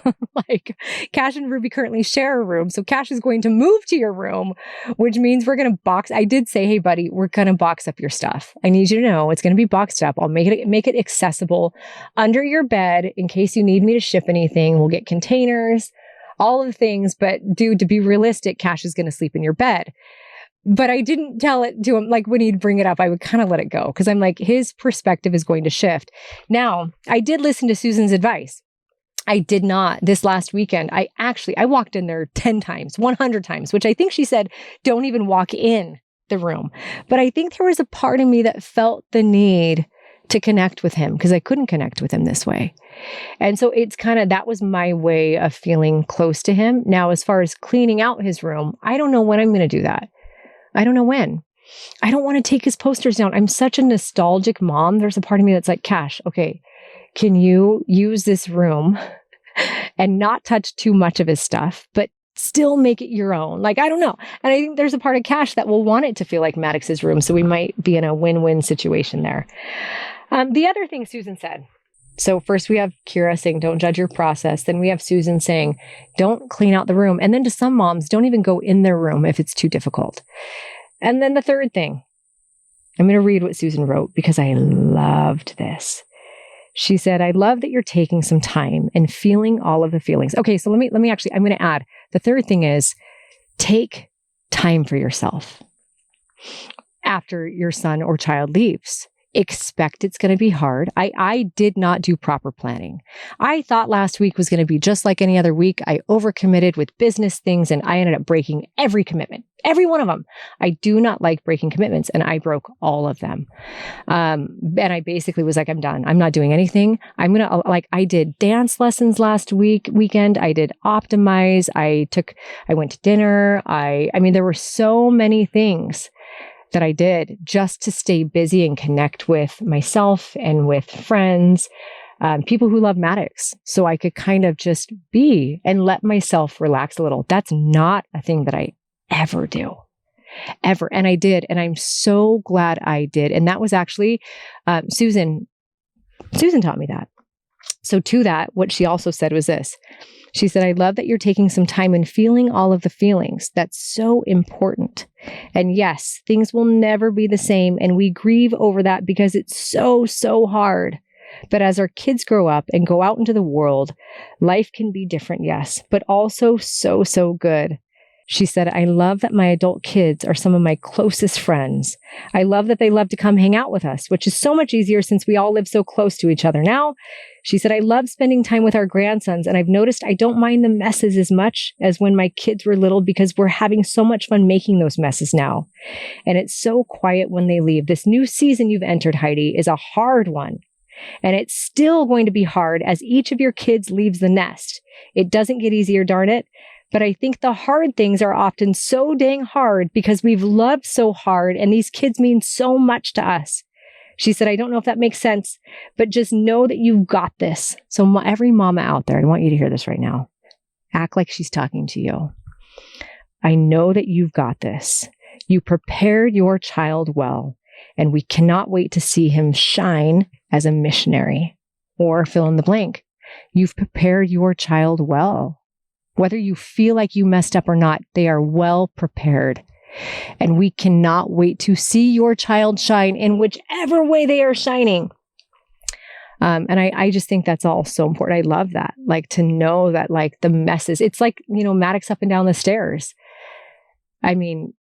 Cash and Ruby currently share a room. So Cash is going to move to your room, which means we're going to box. I did say, hey, buddy, we're going to box up your stuff. I need you to know it's going to be boxed up. I'll make it accessible under your bed in case you need me to ship anything. We'll get containers. All of the things, but dude, to be realistic, Cash is going to sleep in your bed. But I didn't tell it to him, when he'd bring it up, I would kind of let it go because I'm like, his perspective is going to shift. Now, I did listen to Susan's advice. I did not. This last weekend, I walked in there 10 times, 100 times, which I think she said, don't even walk in the room. But I think there was a part of me that felt the need to connect with him because I couldn't connect with him this way. And so it's that was my way of feeling close to him. Now, as far as cleaning out his room, I don't know when I'm going to do that. I don't know when. I don't want to take his posters down. I'm such a nostalgic mom. There's a part of me that's like, Cash, okay, can you use this room and not touch too much of his stuff, but still make it your own? I don't know. And I think there's a part of Cash that will want it to feel like Matix's room. So we might be in a win-win situation there. The other thing Susan said. So first we have Kira saying, don't judge your process. Then we have Susan saying, don't clean out the room. And then to some moms, don't even go in their room if it's too difficult. And then the third thing, I'm going to read what Susan wrote because I loved this. She said, I love that you're taking some time and feeling all of the feelings. Okay, so let me actually, I'm going to add, the third thing is take time for yourself after your son or child leaves. Expect it's going to be hard. I did not do proper planning. I thought last week was going to be just like any other week. I overcommitted with business things and I ended up breaking every commitment, every one of them. I do not like breaking commitments and I broke all of them. And I basically was like, I'm done. I'm not doing anything. I did dance lessons last weekend. I did Optimize. I went to dinner. There were so many things that I did just to stay busy and connect with myself and with friends, people who love Matix. So I could kind of just be and let myself relax a little. That's not a thing that I ever do. Ever. And I did. And I'm so glad I did. And that was actually, Susan taught me that. So to that, what she also said was this. She said, I love that you're taking some time and feeling all of the feelings. That's so important. And yes, things will never be the same. And we grieve over that because it's so, so hard. But as our kids grow up and go out into the world, life can be different, yes, but also so, so good. She said, I love that my adult kids are some of my closest friends. I love that they love to come hang out with us, which is so much easier since we all live so close to each other now. She said, I love spending time with our grandsons, and I've noticed I don't mind the messes as much as when my kids were little because we're having so much fun making those messes now. And it's so quiet when they leave. This new season you've entered, Heidi, is a hard one. And it's still going to be hard as each of your kids leaves the nest. It doesn't get easier, darn it. But I think the hard things are often so dang hard because we've loved so hard and these kids mean so much to us. She said, I don't know if that makes sense, but just know that you've got this. So every mama out there, I want you to hear this right now. Act like she's talking to you. I know that you've got this. You prepared your child well, and we cannot wait to see him shine as a missionary, or fill in the blank. You've prepared your child well. Whether you feel like you messed up or not, they are well prepared. And we cannot wait to see your child shine in whichever way they are shining. And I just think that's all so important. I love that. Like, to know that, like, the messes, it's like, Matix up and down the stairs. I mean,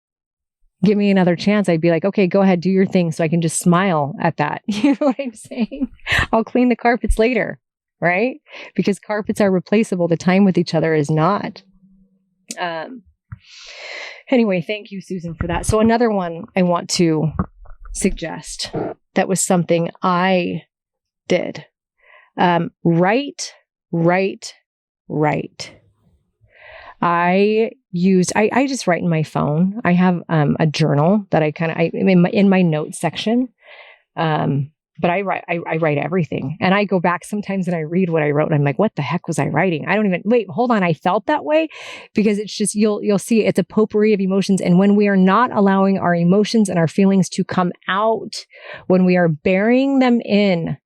give me another chance. I'd be like, okay, go ahead, do your thing so I can just smile at that. You know what I'm saying? I'll clean the carpets later, right? Because carpets are replaceable. The time with each other is not. Anyway, thank you, Susan, for that. So another one I want to suggest that was something I did. Write. I just write in my phone. I have a journal that I in my notes section. But I write everything. And I go back sometimes and I read what I wrote and I'm like, what the heck was I writing? I don't even, wait, hold on. I felt that way, because it's just, you'll see it's a potpourri of emotions. And when we are not allowing our emotions and our feelings to come out, when we are burying them in,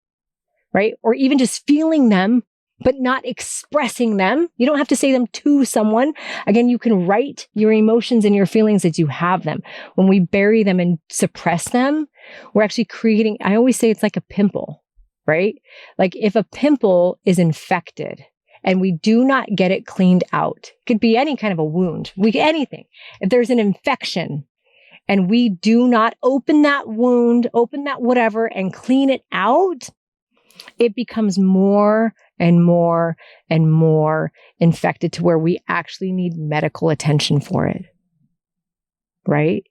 right? Or even just feeling them, but not expressing them. You don't have to say them to someone. Again, you can write your emotions and your feelings as you have them. When we bury them and suppress them, we're actually creating, I always say it's like a pimple, right? Like, if a pimple is infected and we do not get it cleaned out, it could be any kind of a wound, anything. If there's an infection and we do not open that wound, open that whatever, and clean it out, it becomes more and more and more infected to where we actually need medical attention for it. Right?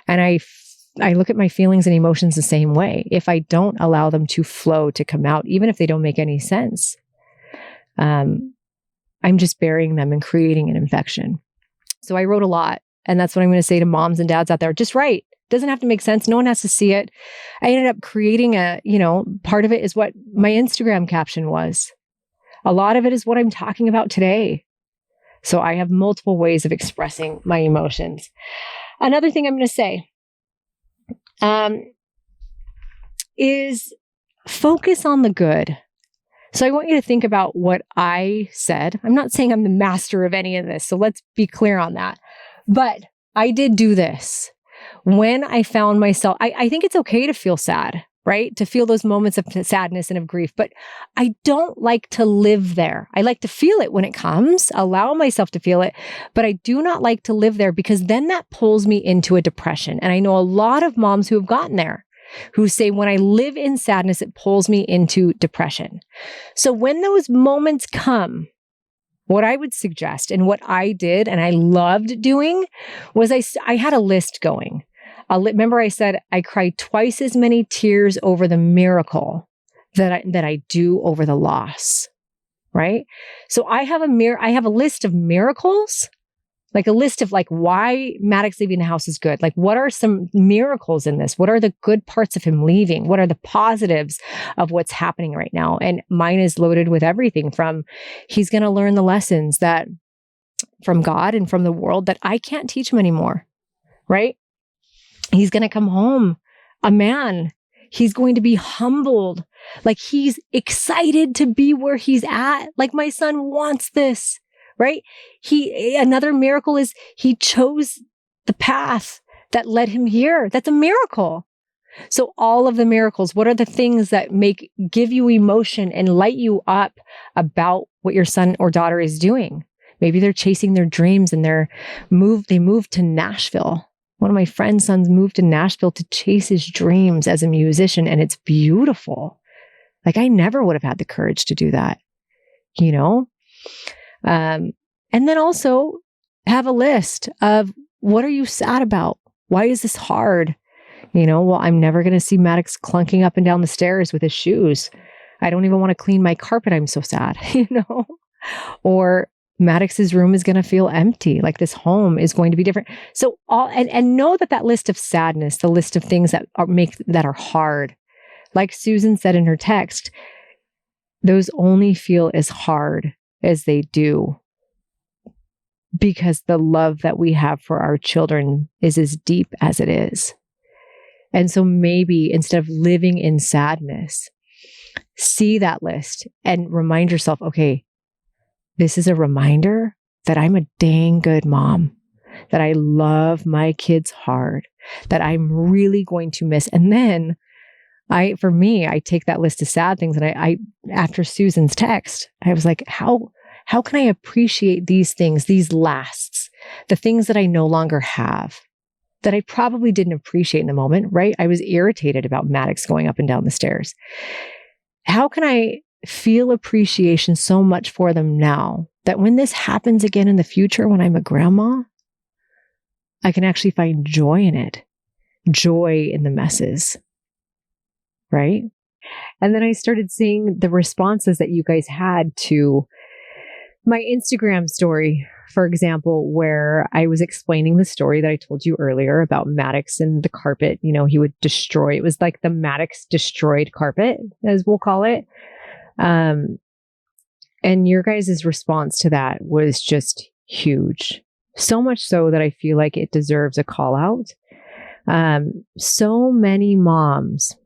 And I look at my feelings and emotions the same way. If I don't allow them to flow, to come out, even if they don't make any sense, I'm just burying them and creating an infection. So I wrote a lot. And that's what I'm going to say to moms and dads out there. Just write. Doesn't have to make sense. No one has to see it. I ended up creating part of it is what my Instagram caption was. A lot of it is what I'm talking about today. So I have multiple ways of expressing my emotions. Another thing I'm going to say is focus on the good. So I want you to think about what I said. I'm not saying I'm the master of any of this, so let's be clear on that. But I did do this. When I found myself, I think it's okay to feel sad, right? To feel those moments of sadness and of grief, but I don't like to live there. I like to feel it when it comes, allow myself to feel it, but I do not like to live there, because then that pulls me into a depression. And I know a lot of moms who have gotten there, who say, when I live in sadness, it pulls me into depression. So when those moments come, what I would suggest, and what I did and I loved doing, was I had a list going. Remember I said I cried twice as many tears over the miracle that I do over the loss, right? So I have a list of miracles, like a list of why Matix leaving the house is good. Like, what are some miracles in this? What are the good parts of him leaving? What are the positives of what's happening right now? And mine is loaded with everything from, he's going to learn the lessons that from God and from the world that I can't teach him anymore, right? He's going to come home a man. He's going to be humbled. Like, he's excited to be where he's at. Like, my son wants this, right? Another miracle is he chose the path that led him here. That's a miracle. So all of the miracles, what are the things that give you emotion and light you up about what your son or daughter is doing? Maybe they're chasing their dreams and they moved to Nashville. One of my friend's sons moved to Nashville to chase his dreams as a musician, and it's beautiful. Like, I never would have had the courage to do that, you know? And then also have a list of, what are you sad about? Why is this hard? Well, I'm never going to see Matix clunking up and down the stairs with his shoes. I don't even want to clean my carpet. I'm so sad, Or Matix's room is going to feel empty. Like this home is going to be different. So and know that list of sadness, the list of things that are hard, like Susan said in her text, those only feel as hard as they do because the love that we have for our children is as deep as it is. And so maybe instead of living in sadness, see that list and remind yourself, okay, this is a reminder that I'm a dang good mom, that I love my kids hard, that I'm really going to miss. And then I take that list of sad things and I after Susan's text, I was like, how can I appreciate these things, these lasts, the things that I no longer have, that I probably didn't appreciate in the moment, right? I was irritated about Matix going up and down the stairs. How can I feel appreciation so much for them now that when this happens again in the future, when I'm a grandma, I can actually find joy in it, joy in the messes, right? And then I started seeing the responses that you guys had to my Instagram story, for example, where I was explaining the story that I told you earlier about Matix and the carpet. You know, he would destroy, it was like the Matix destroyed carpet, as we'll call it. And your guys' response to that was just huge. So much so that I feel like it deserves a call out. So many moms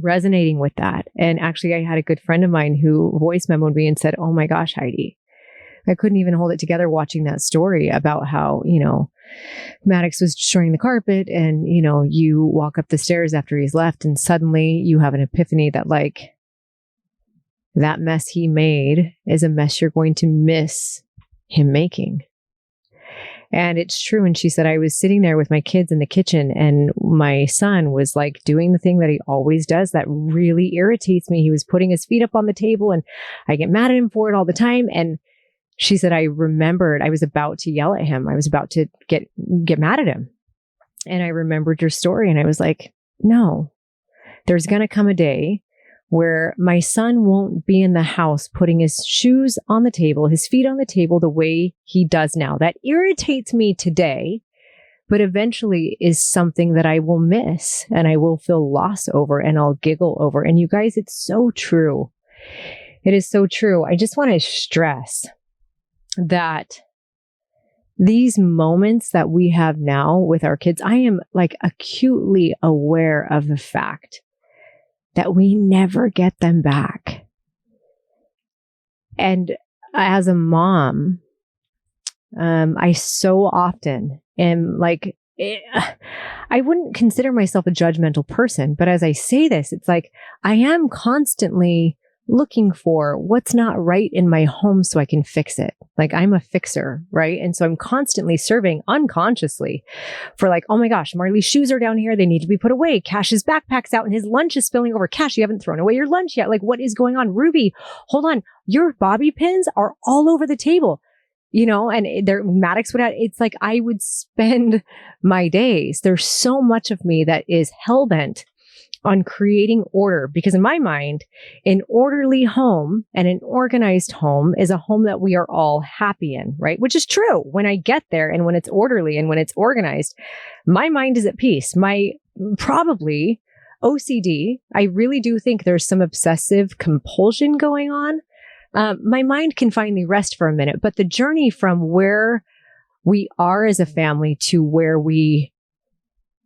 resonating with that. And actually, I had a good friend of mine who voice memoed me and said, "Oh my gosh, Heidi, I couldn't even hold it together watching that story about how, you know, Matix was destroying the carpet and, you know, you walk up the stairs after he's left and suddenly you have an epiphany that like that mess he made is a mess you're going to miss him making." And it's true. And she said, I was sitting there with my kids in the kitchen and my son was like doing the thing that he always does that really irritates me. He was putting his feet up on the table and I get mad at him for it all the time. And she said, I remembered I was about to yell at him. I was about to get mad at him. And I remembered your story. And I was like, no, there's going to come a day where my son won't be in the house putting his shoes on the table, his feet on the table the way he does now. That irritates me today, but eventually is something that I will miss and I will feel loss over and I'll giggle over. And you guys, it's so true. It is so true. I just want to stress that these moments that we have now with our kids, I am like acutely aware of the fact that we never get them back. And as a mom, I so often am like, I wouldn't consider myself a judgmental person, but as I say this, it's like I am constantly looking for what's not right in my home so I can fix it. Like I'm a fixer, right? And so I'm constantly serving unconsciously for like, oh my gosh, Marley's shoes are down here. They need to be put away. Cash's backpack's out and his lunch is spilling over. Cash, you haven't thrown away your lunch yet. Like what is going on? Ruby, hold on. Your bobby pins are all over the table. You know, and Matix would have, it's like I would spend my days. There's so much of me that is hellbent on creating order, because in my mind, an orderly home and an organized home is a home that we are all happy in, right? Which is true. When I get there and when it's orderly and when it's organized, my mind is at peace. My probably OCD, I really do think there's some obsessive compulsion going on. My mind can finally rest for a minute, but the journey from where we are as a family to where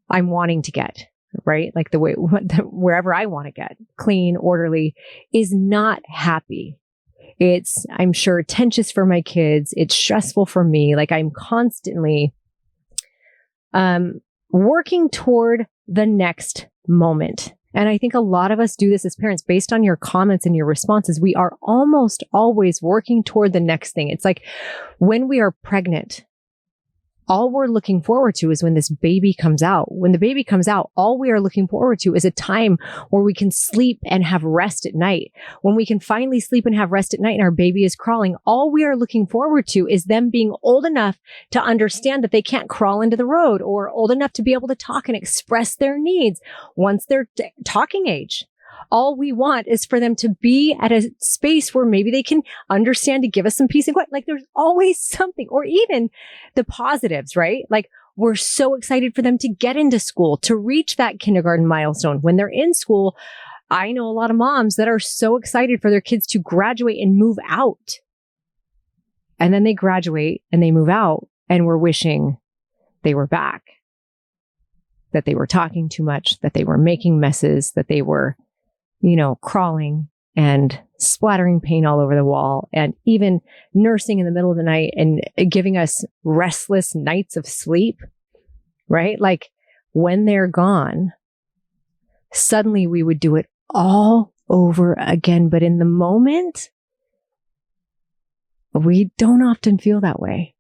I'm wanting to get, right? Like the way, wherever I want to get, clean, orderly, is not happy. It's, I'm sure, tensious for my kids. It's stressful for me. Like I'm constantly working toward the next moment. And I think a lot of us do this as parents based on your comments and your responses. We are almost always working toward the next thing. It's like when we are pregnant, all we're looking forward to is when this baby comes out. When the baby comes out, all we are looking forward to is a time where we can sleep and have rest at night. When we can finally sleep and have rest at night and our baby is crawling, all we are looking forward to is them being old enough to understand that they can't crawl into the road, or old enough to be able to talk and express their needs once they're talking age. All we want is for them to be at a space where maybe they can understand to give us some peace and quiet. Like there's always something, or even the positives, right? Like we're so excited for them to get into school, to reach that kindergarten milestone. When they're in school, I know a lot of moms that are so excited for their kids to graduate and move out. And then they graduate and they move out and we're wishing they were back, that they were talking too much, that they were making messes, that they were, crawling and splattering paint all over the wall and even nursing in the middle of the night and giving us restless nights of sleep, right? Like when they're gone, suddenly we would do it all over again. But in the moment, we don't often feel that way,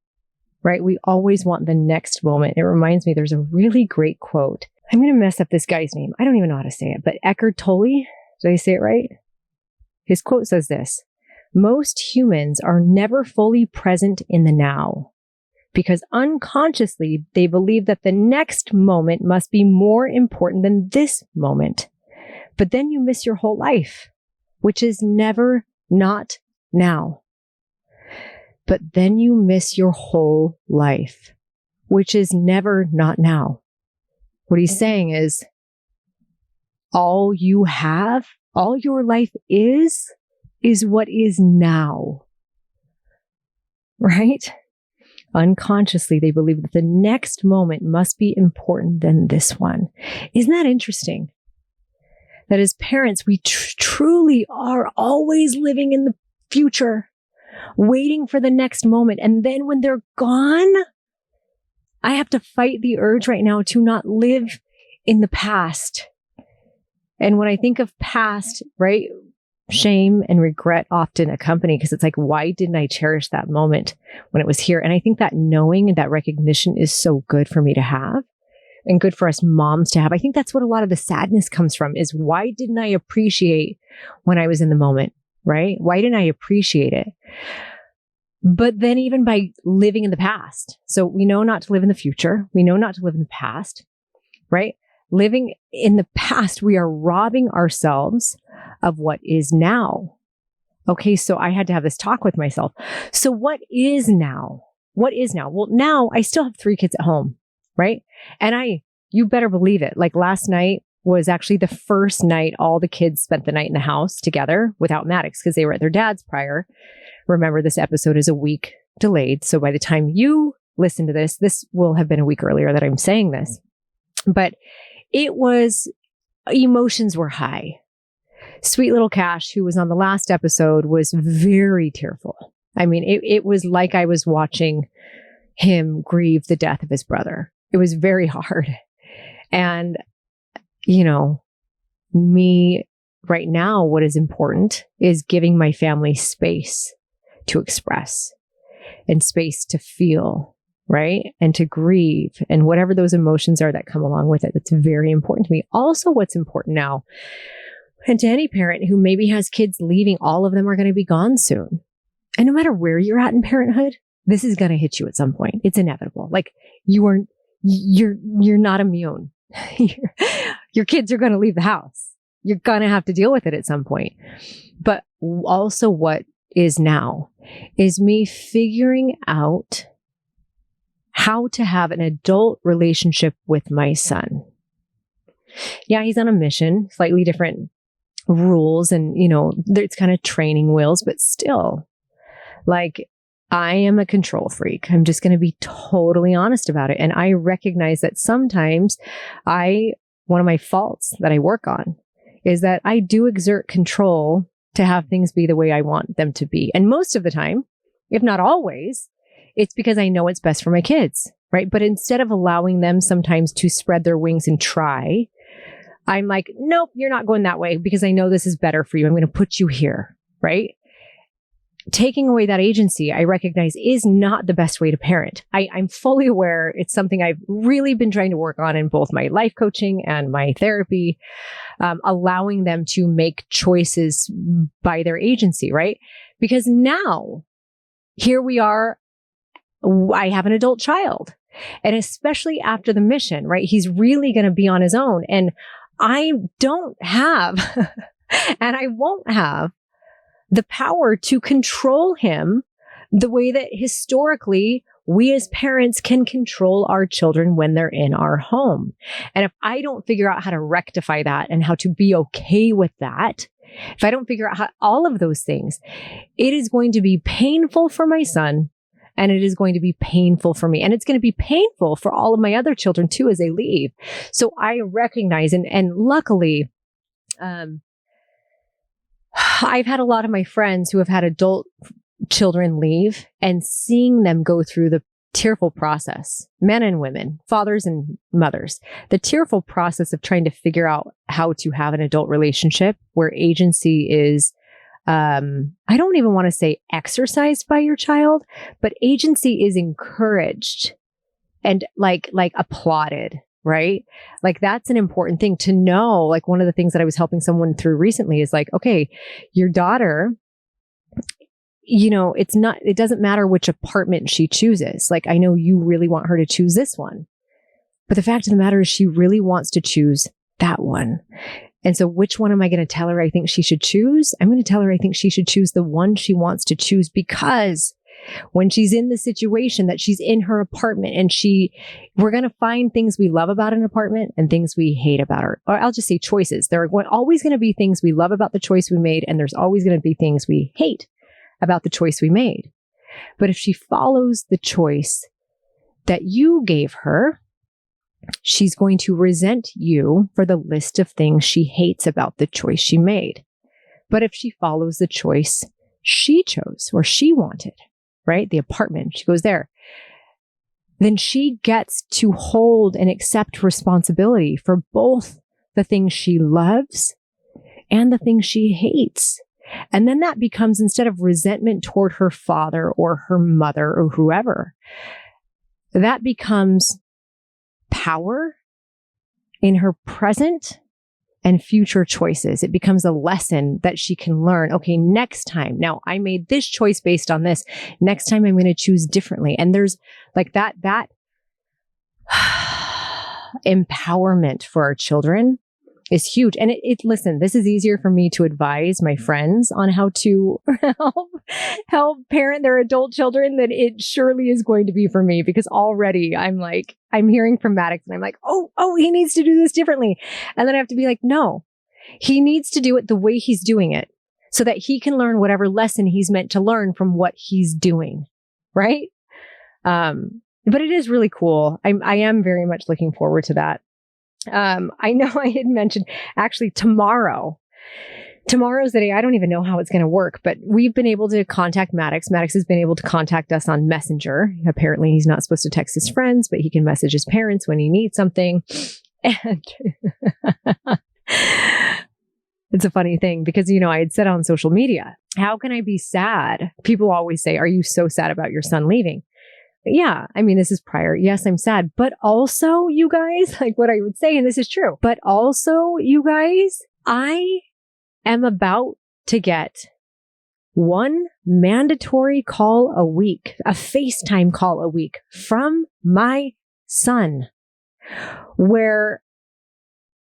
right? We always want the next moment. It reminds me, there's a really great quote. I'm going to mess up this guy's name. I don't even know how to say it, but Eckhart Tolle, did I say it right? His quote says this: most humans are never fully present in the now because unconsciously they believe that the next moment must be more important than this moment. But then you miss your whole life, which is never not now. But then you miss your whole life, which is never not now. What he's saying is all you have, all your life is what is now, right? Unconsciously, they believe that the next moment must be important than this one. Isn't that interesting? That as parents, we truly are always living in the future, waiting for the next moment. And then when they're gone, I have to fight the urge right now to not live in the past. And when I think of past, right, shame and regret often accompany, because it's like, why didn't I cherish that moment when it was here? And I think that knowing and that recognition is so good for me to have and good for us moms to have. I think that's what a lot of the sadness comes from, is why didn't I appreciate when I was in the moment, right? Why didn't I appreciate it? But then even by living in the past, so we know not to live in the future. We know not to live in the past, right? Living in the past, we are robbing ourselves of what is now. Okay, so I had to have this talk with myself. So what is now? What is now? Well, now I still have 3 kids at home, right? And you better believe it. Like last night was actually the first night all the kids spent the night in the house together without Matix because they were at their dad's prior. Remember, this episode is a week delayed. So by the time you listen to this will have been a week earlier that I'm saying this. But emotions were high. Sweet little Cash, who was on the last episode, was very tearful. I mean, it was like I was watching him grieve the death of his brother. It was very hard. And, me right now, what is important is giving my family space to express and space to feel, right? And to grieve and whatever those emotions are that come along with it. That's very important to me. Also, what's important now, and to any parent who maybe has kids leaving, all of them are going to be gone soon. And no matter where you're at in parenthood, this is going to hit you at some point. It's inevitable. Like you're not immune. Your kids are going to leave the house. You're going to have to deal with it at some point. But also what is now is me figuring out how to have an adult relationship with my son. Yeah, he's on a mission, slightly different rules and, it's kind of training wheels, but still, like, I am a control freak. I'm just going to be totally honest about it. And I recognize that sometimes one of my faults that I work on is that I do exert control to have things be the way I want them to be. And most of the time, if not always, it's because I know it's best for my kids, right? But instead of allowing them sometimes to spread their wings and try, I'm like, nope, you're not going that way because I know this is better for you. I'm going to put you here, right? Taking away that agency, I recognize, is not the best way to parent. I'm fully aware. It's something I've really been trying to work on in both my life coaching and my therapy, allowing them to make choices by their agency, right? Because now, here we are, I have an adult child. And especially after the mission, right? He's really going to be on his own. And I don't have And I won't have the power to control him the way that historically we as parents can control our children when they're in our home. And if I don't figure out how to rectify that and how to be okay with that, if I don't figure out all of those things, it is going to be painful for my son and it is going to be painful for me. And it's going to be painful for all of my other children too as they leave. So I recognize and luckily, I've had a lot of my friends who have had adult children leave and seeing them go through the tearful process, men and women, fathers and mothers, the tearful process of trying to figure out how to have an adult relationship where agency is, I don't even want to say exercised by your child, but agency is encouraged and like applauded. Right? Like that's an important thing to know. Like one of the things that I was helping someone through recently is like, okay, your daughter, it doesn't matter which apartment she chooses. Like I know you really want her to choose this one, but the fact of the matter is she really wants to choose that one. And so which one am I going to tell her I think she should choose? I'm going to tell her I think she should choose the one she wants to choose because when she's in the situation that she's in her apartment and we're going to find things we love about an apartment and things we hate about her. Or I'll just say choices. There are always going to be things we love about the choice we made. And there's always going to be things we hate about the choice we made. But if she follows the choice that you gave her, she's going to resent you for the list of things she hates about the choice she made. But if she follows the choice she chose or she wanted, right? The apartment, she goes there. Then she gets to hold and accept responsibility for both the things she loves and the things she hates. And then that becomes, instead of resentment toward her father or her mother or whoever, that becomes power in her present and future choices. It becomes a lesson that she can learn. Okay, next time. Now I made this choice based on this. Next time I'm going to choose differently. And there's like that empowerment for our children is huge. And listen, this is easier for me to advise my friends on how to help parent their adult children than it surely is going to be for me, because already I'm hearing from Matix and I'm like, oh, he needs to do this differently. And then I have to be like, no, he needs to do it the way he's doing it so that he can learn whatever lesson he's meant to learn from what he's doing. Right. But it is really cool. I am very much looking forward to that. I know I had mentioned actually tomorrow's the day. I don't even know how it's going to work, but we've been able to contact Matix. Matix has been able to contact us on Messenger. Apparently he's not supposed to text his friends, but he can message his parents when he needs something. And it's a funny thing because, I had said on social media, how can I be sad? People always say, are you so sad about your son leaving? Yeah, this is prior. Yes, I'm sad. But also, you guys, like what I would say, and this is true, but also, you guys, I am about to get one mandatory call a week, a FaceTime call a week from my son, where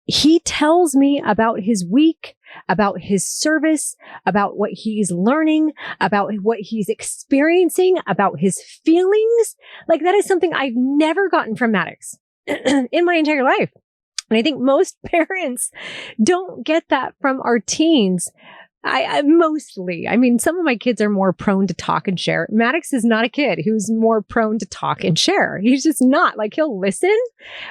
he tells me about his week, about his service, about what he's learning, about what he's experiencing, about his feelings. Like that is something I've never gotten from Matix in my entire life. And I think most parents don't get that from our teens. Some of my kids are more prone to talk and share. Matix is not a kid who's more prone to talk and share. He's just not. Like he'll listen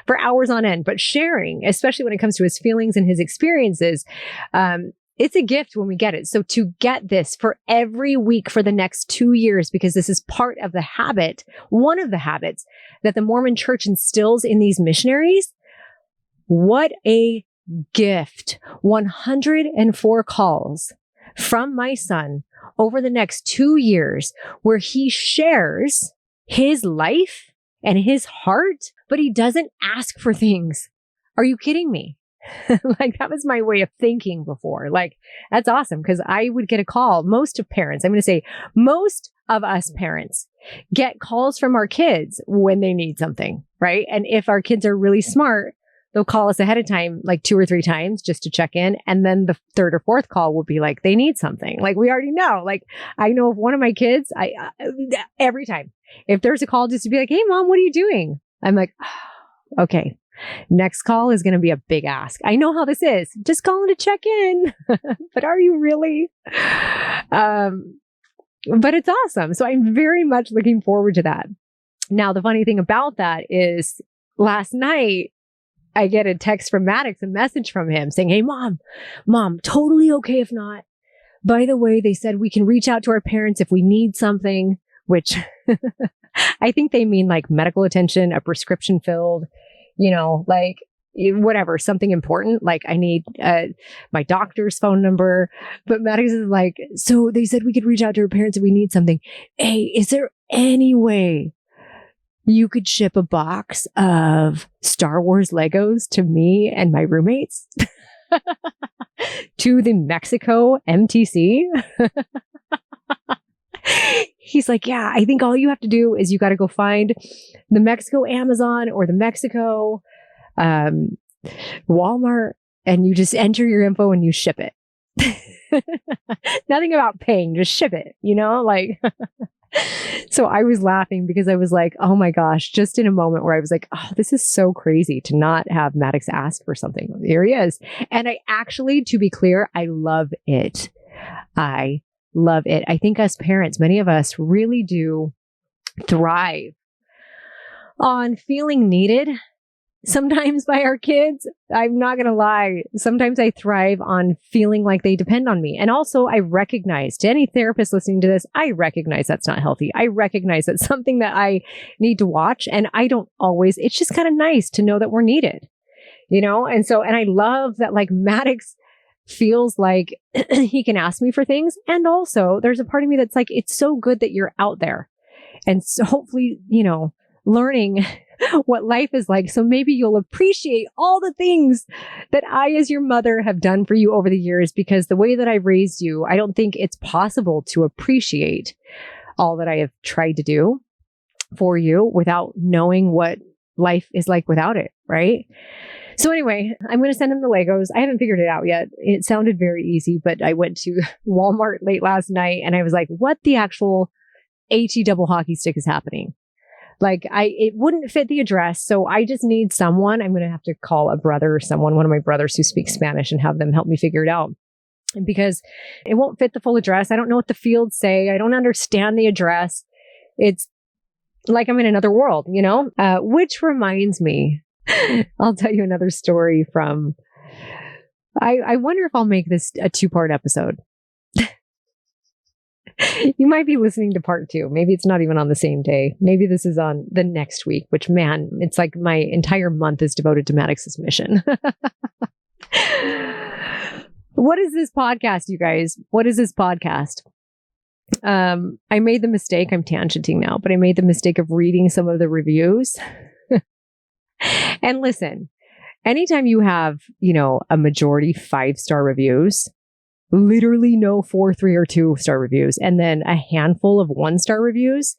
for hours on end, but sharing, especially when it comes to his feelings and his experiences, it's a gift when we get it. So to get this for every week for the next 2 years, because this is part of the habit, one of the habits that the Mormon church instills in these missionaries, what a gift. 104 calls from my son over the next 2 years where he shares his life and his heart, but he doesn't ask for things. Are you kidding me? Like that was my way of thinking before. Like that's awesome because I would get a call. Most of us parents get calls from our kids when they need something, right? And if our kids are really smart, they'll call us ahead of time, like 2 or 3 times just to check in. And then the third or fourth call will be like, they need something. Like we already know, like I know if one of my kids, every time if there's a call just to be like, hey mom, what are you doing? I'm like, oh, okay. Next call is going to be a big ask. I know how this is. Just calling to check in. But are you really? But it's awesome. So I'm very much looking forward to that. Now, the funny thing about that is last night, I get a text from Matix, a message from him saying, hey, mom, totally okay if not. By the way, they said we can reach out to our parents if we need something, which I think they mean like medical attention, a prescription filled, like whatever, something important. Like I need my doctor's phone number. But Matix is like, so they said we could reach out to our parents if we need something. Hey, is there any way you could ship a box of Star Wars Legos to me and my roommates to the Mexico MTC? He's like, yeah, I think all you have to do is you got to go find the Mexico Amazon or the Mexico Walmart, and you just enter your info and you ship it. Nothing about paying, just ship it, like. So I was laughing because I was like, oh my gosh, just in a moment where I was like, oh, this is so crazy to not have Matix ask for something. Here he is. And I actually, to be clear, I love it. I love it. I think as parents, many of us really do thrive on feeling needed sometimes by our kids. I'm not going to lie. Sometimes I thrive on feeling like they depend on me. And also I recognize, to any therapist listening to this, I recognize that's not healthy. I recognize that's something that I need to watch. And I don't always, it's just kind of nice to know that we're needed, And so, and I love that like Matix feels like he can ask me for things. And also there's a part of me that's like, it's so good that you're out there. And so hopefully, learning what life is like. So maybe you'll appreciate all the things that I, as your mother, have done for you over the years, because the way that I've raised you, I don't think it's possible to appreciate all that I have tried to do for you without knowing what life is like without it. Right. So anyway, I'm going to send him the Legos. I haven't figured it out yet. It sounded very easy, but I went to Walmart late last night and I was like, what the actual HE double hockey stick is happening? Like it wouldn't fit the address. So I just need someone. I'm going to have to call a brother or someone, one of my brothers who speaks Spanish, and have them help me figure it out, because it won't fit the full address. I don't know what the fields say. I don't understand the address. It's like I'm in another world, which reminds me, I'll tell you another story from, I wonder if I'll make this a 2-part episode. You might be listening to part 2. Maybe it's not even on the same day. Maybe this is on the next week, which, man, it's like my entire month is devoted to Matix's mission. What is this podcast, you guys? What is this podcast? I made the mistake, I'm tangenting now, but I made the mistake of reading some of the reviews. And listen, anytime you have, a majority 5-star reviews, literally no 4, 3, or 2-star reviews, and then a handful of 1-star reviews,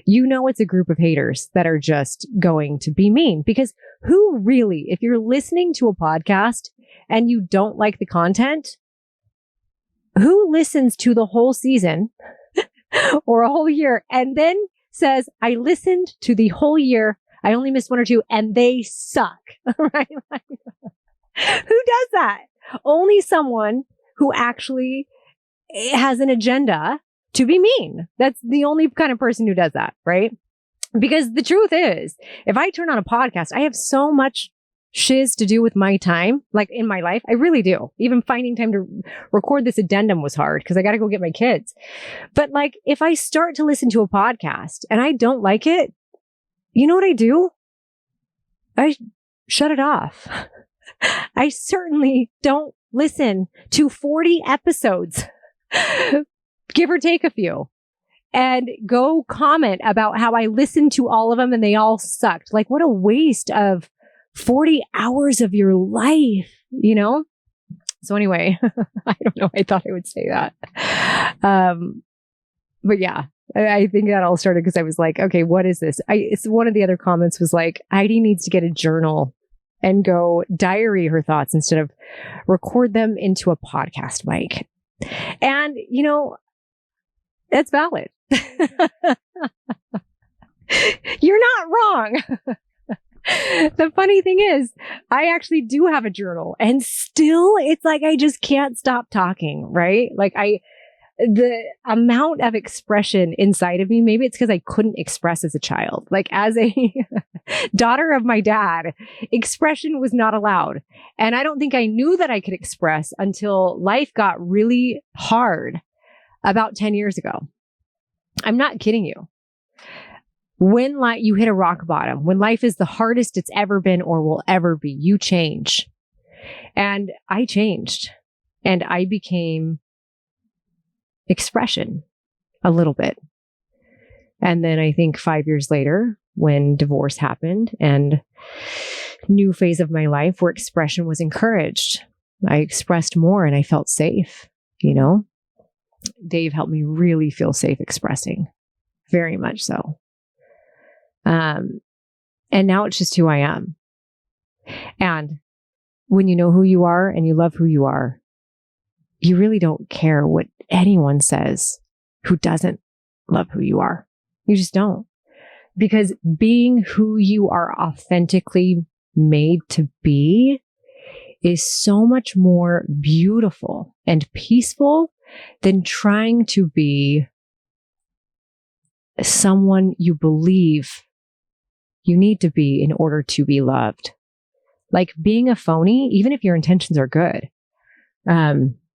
it's a group of haters that are just going to be mean. Because who really, if you're listening to a podcast and you don't like the content, who listens to the whole season or a whole year and then says, I listened to the whole year, I only missed 1 or 2, and they suck, right? Who does that? Only someone who actually has an agenda to be mean. That's the only kind of person who does that, right? Because the truth is, if I turn on a podcast, I have so much shiz to do with my time, like in my life. I really do. Even finding time to record this addendum was hard because I got to go get my kids. But like, if I start to listen to a podcast and I don't like it, you know what I do? I shut it off. I certainly don't listen to 40 episodes, give or take a few, and go comment about how I listened to all of them and they all sucked. Like, what a waste of 40 hours of your life, So anyway, I don't know. I thought I would say that. But yeah, I think that all started because I was like, okay, what is this? It's one of the other comments was like, Heidi needs to get a journal and go diary her thoughts instead of record them into a podcast mic. And, that's valid. You're not wrong. The funny thing is, I actually do have a journal, and still it's like I just can't stop talking, right? Like the amount of expression inside of me, maybe it's because I couldn't express as a child. Like as a daughter of my dad, expression was not allowed. And I don't think I knew that I could express until life got really hard about 10 years ago. I'm not kidding you. When you hit a rock bottom, when life is the hardest it's ever been or will ever be, you change. And I changed, and I became expression a little bit. And then I think 5 years later, when divorce happened and new phase of my life where expression was encouraged, I expressed more and I felt safe. Dave helped me really feel safe expressing, very much so. And now it's just who I am. And when you know who you are and you love who you are, you really don't care what anyone says who doesn't love who you are. You just don't. Because being who you are authentically made to be is so much more beautiful and peaceful than trying to be someone you believe you need to be in order to be loved. Like being a phony, even if your intentions are good,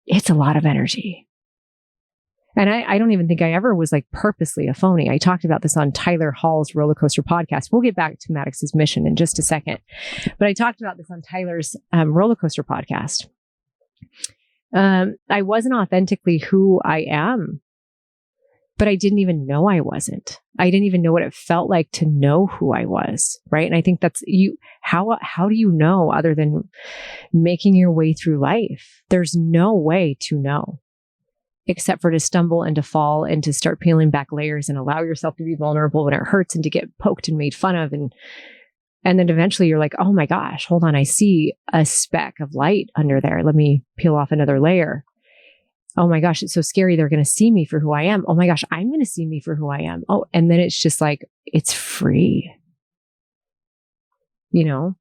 it's a lot of energy. And I don't even think I ever was like purposely a phony. I talked about this on Tyler Hall's roller coaster podcast. We'll get back to Matix's mission in just a second. But I talked about this on Tyler's roller coaster podcast. I wasn't authentically who I am, but I didn't even know I wasn't. I didn't even know what it felt like to know who I was, right? And I think that's you. How do you know other than making your way through life? There's no way to know except for to stumble and to fall and to start peeling back layers and allow yourself to be vulnerable when it hurts and to get poked and made fun of. And then eventually you're like, oh my gosh, hold on. I see a speck of light under there. Let me peel off another layer. Oh my gosh, it's so scary. They're going to see me for who I am. Oh my gosh, I'm going to see me for who I am. Oh, and then it's just like, it's free, and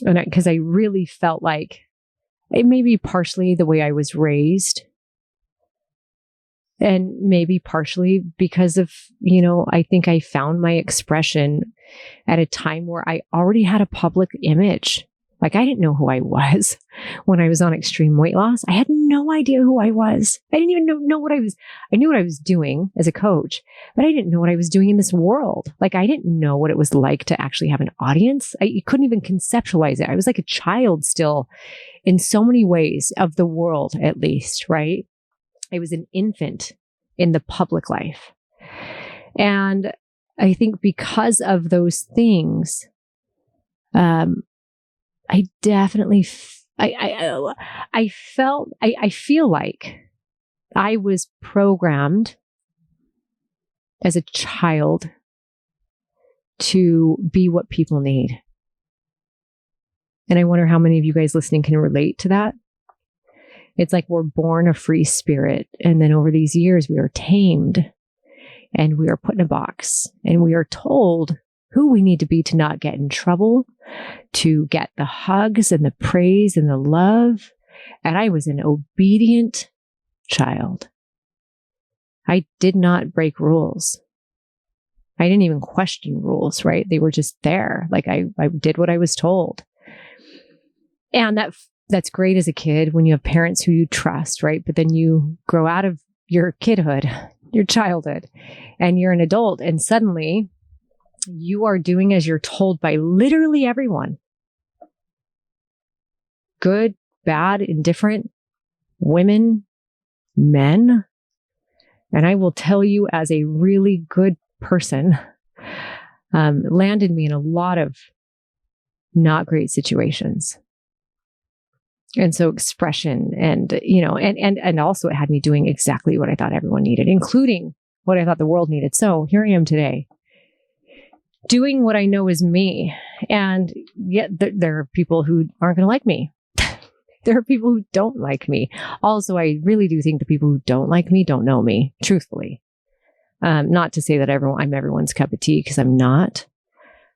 because I really felt like it may be partially the way I was raised. And maybe partially because of, I think I found my expression at a time where I already had a public image. Like I didn't know who I was when I was on extreme weight loss. I had no idea who I was. I didn't even know what I was. I knew what I was doing as a coach, but I didn't know what I was doing in this world. Like I didn't know what it was like to actually have an audience. I couldn't even conceptualize it. I was like a child still in so many ways of the world, at least, right? I was an infant in the public life. And I think because of those things, I definitely, I feel like I was programmed as a child to be what people need. And I wonder how many of you guys listening can relate to that. It's like we're born a free spirit. And then over these years, we are tamed and we are put in a box and we are told who we need to be to not get in trouble, to get the hugs and the praise and the love. And I was an obedient child. I did not break rules. I didn't even question rules, right? They were just there. Like I did what I was told. And that's great as a kid when you have parents who you trust, right? But then you grow out of your kidhood, your childhood, and you're an adult. And suddenly you are doing as you're told by literally everyone. Good, bad, indifferent, women, men. And I will tell you, as a really good person, landed me in a lot of not great situations. And so expression and also it had me doing exactly what I thought everyone needed, including what I thought the world needed. So here I am today. doing what I know is me. And yet there are people who aren't going to like me. There are people who don't like me. Also, I really do think the people who don't like me don't know me, truthfully. Not to say that I'm everyone's cup of tea, because I'm not.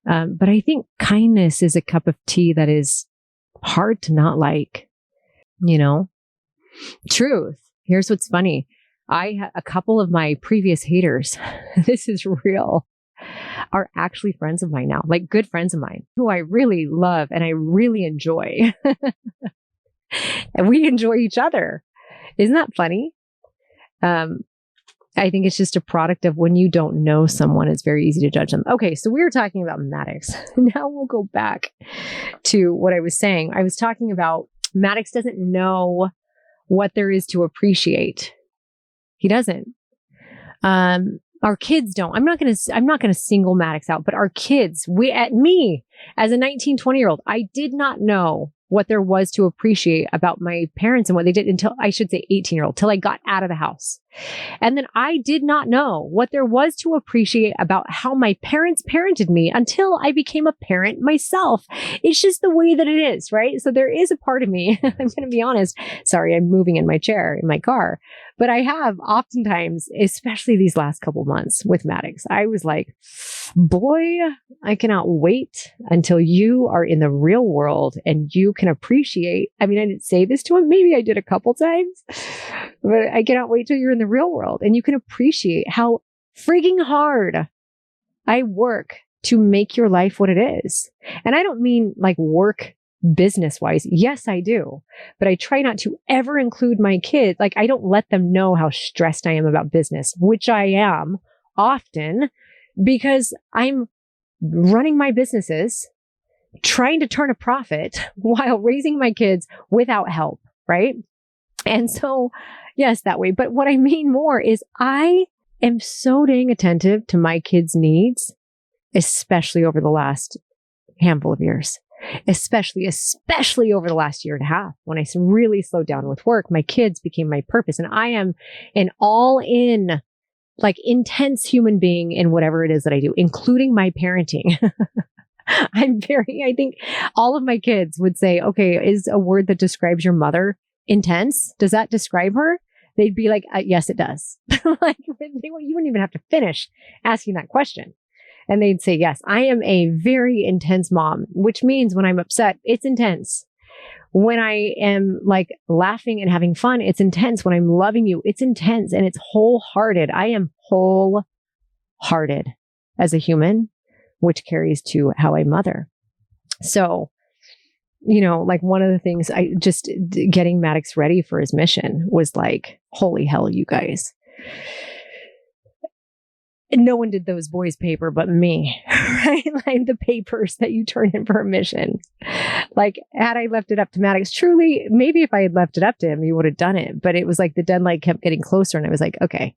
But I think kindness is a cup of tea that is hard to not like, Truth. Here's what's funny. A couple of my previous haters, this is real, are actually friends of mine now, like good friends of mine who I really love and I really enjoy. And we enjoy each other. Isn't that funny? I think it's just a product of when you don't know someone, it's very easy to judge them. Okay, so we were talking about Matix. Now we'll go back to what I was saying. I was talking about Matix doesn't know what there is to appreciate. He doesn't. Our kids don't. I'm not going to single Matix out, but our kids, me as a 19, 20-year-old, I did not know what there was to appreciate about my parents and what they did until, I should say 18-year-old, till I got out of the house. And then I did not know what there was to appreciate about how my parents parented me until I became a parent myself. It's just the way that it is, right? So there is a part of me, I'm going to be honest. Sorry, I'm moving in my chair in my car. But I have oftentimes, especially these last couple months with Matix, I was like, boy, I cannot wait until you are in the real world and you can appreciate. I mean, I didn't say this to him. Maybe I did a couple times, but I cannot wait till you're in the real world and you can appreciate how frigging hard I work to make your life what it is. And I don't mean like work business wise. Yes, I do. But I try not to ever include my kids. Like I don't let them know how stressed I am about business, which I am often because I'm running my businesses, trying to turn a profit while raising my kids without help. Right. And so, yes, that way. But what I mean more is I am so dang attentive to my kids' needs, especially over the last handful of years. Especially over the last year and a half, when I really slowed down with work, my kids became my purpose. And I am an all in, like intense human being in whatever it is that I do, including my parenting. I think all of my kids would say, okay, is a word that describes your mother intense? Does that describe her? They'd be like, yes, it does. Like you wouldn't even have to finish asking that question. And they'd say, yes, I am a very intense mom, which means when I'm upset, it's intense. When I am like laughing and having fun, it's intense. When I'm loving you, it's intense and it's wholehearted. I am wholehearted as a human, which carries to how I mother. So, like one of the things getting Matix ready for his mission was like, holy hell, you guys. No one did those boys' paper but me, right? Like the papers that you turn in for a mission. Like, had I left it up to Matix, truly, maybe if I had left it up to him, he would have done it. But it was like the deadline kept getting closer, and I was like, okay,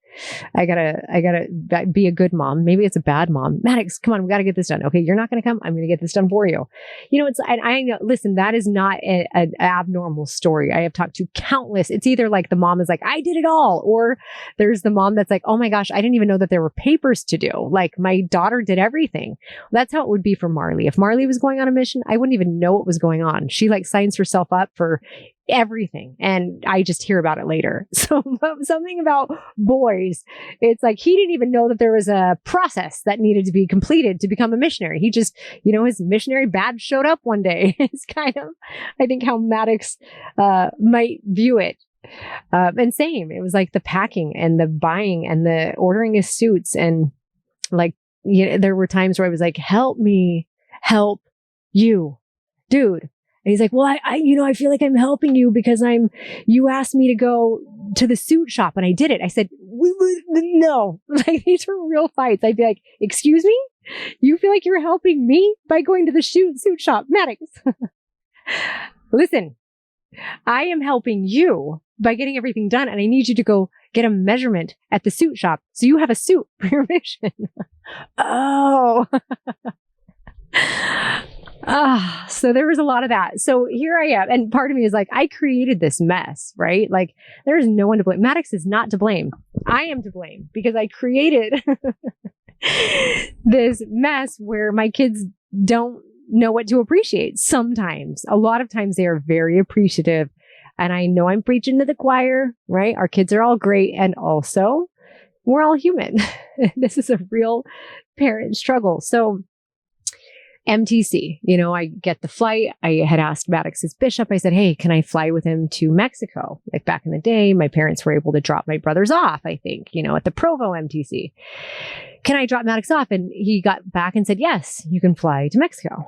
I gotta be a good mom. Maybe it's a bad mom. Matix, come on, we gotta get this done. Okay, you're not gonna come. I'm gonna get this done for you. I know. Listen, that is not an abnormal story. I have talked to countless. It's either like the mom is like, I did it all, or there's the mom that's like, oh my gosh, I didn't even know that there were papers to do. Like my daughter did everything. That's how it would be for Marley. If Marley was going on a mission, I wouldn't even know what was going on. She like signs herself up for everything. And I just hear about it later. So something about boys, it's like he didn't even know that there was a process that needed to be completed to become a missionary. He just, his missionary badge showed up one day. It's kind of, I think, how Matix might view it. And same, it was like the packing and the buying and the ordering his suits. And like, there were times where I was like, help me, help you, dude. And he's like, well, I feel like I'm helping you because you asked me to go to the suit shop and I did it. I said, no, like these are real fights. I'd be like, excuse me? You feel like you're helping me by going to the suit shop? Matix. Listen, I am helping you by getting everything done. And I need you to go get a measurement at the suit shop. So you have a suit for your mission. Oh, so there was a lot of that. So here I am. And part of me is like, I created this mess, right? Like there is no one to blame. Matix is not to blame. I am to blame because I created this mess where my kids don't know what to appreciate. Sometimes, a lot of times they are very appreciative. And I know I'm preaching to the choir, right? Our kids are all great. And also, we're all human. This is a real parent struggle. So MTC, I get the flight. I had asked Matix's bishop, I said, hey, can I fly with him to Mexico? Like back in the day, my parents were able to drop my brothers off, I think, at the Provo MTC. Can I drop Matix off? And he got back and said, yes, you can fly to Mexico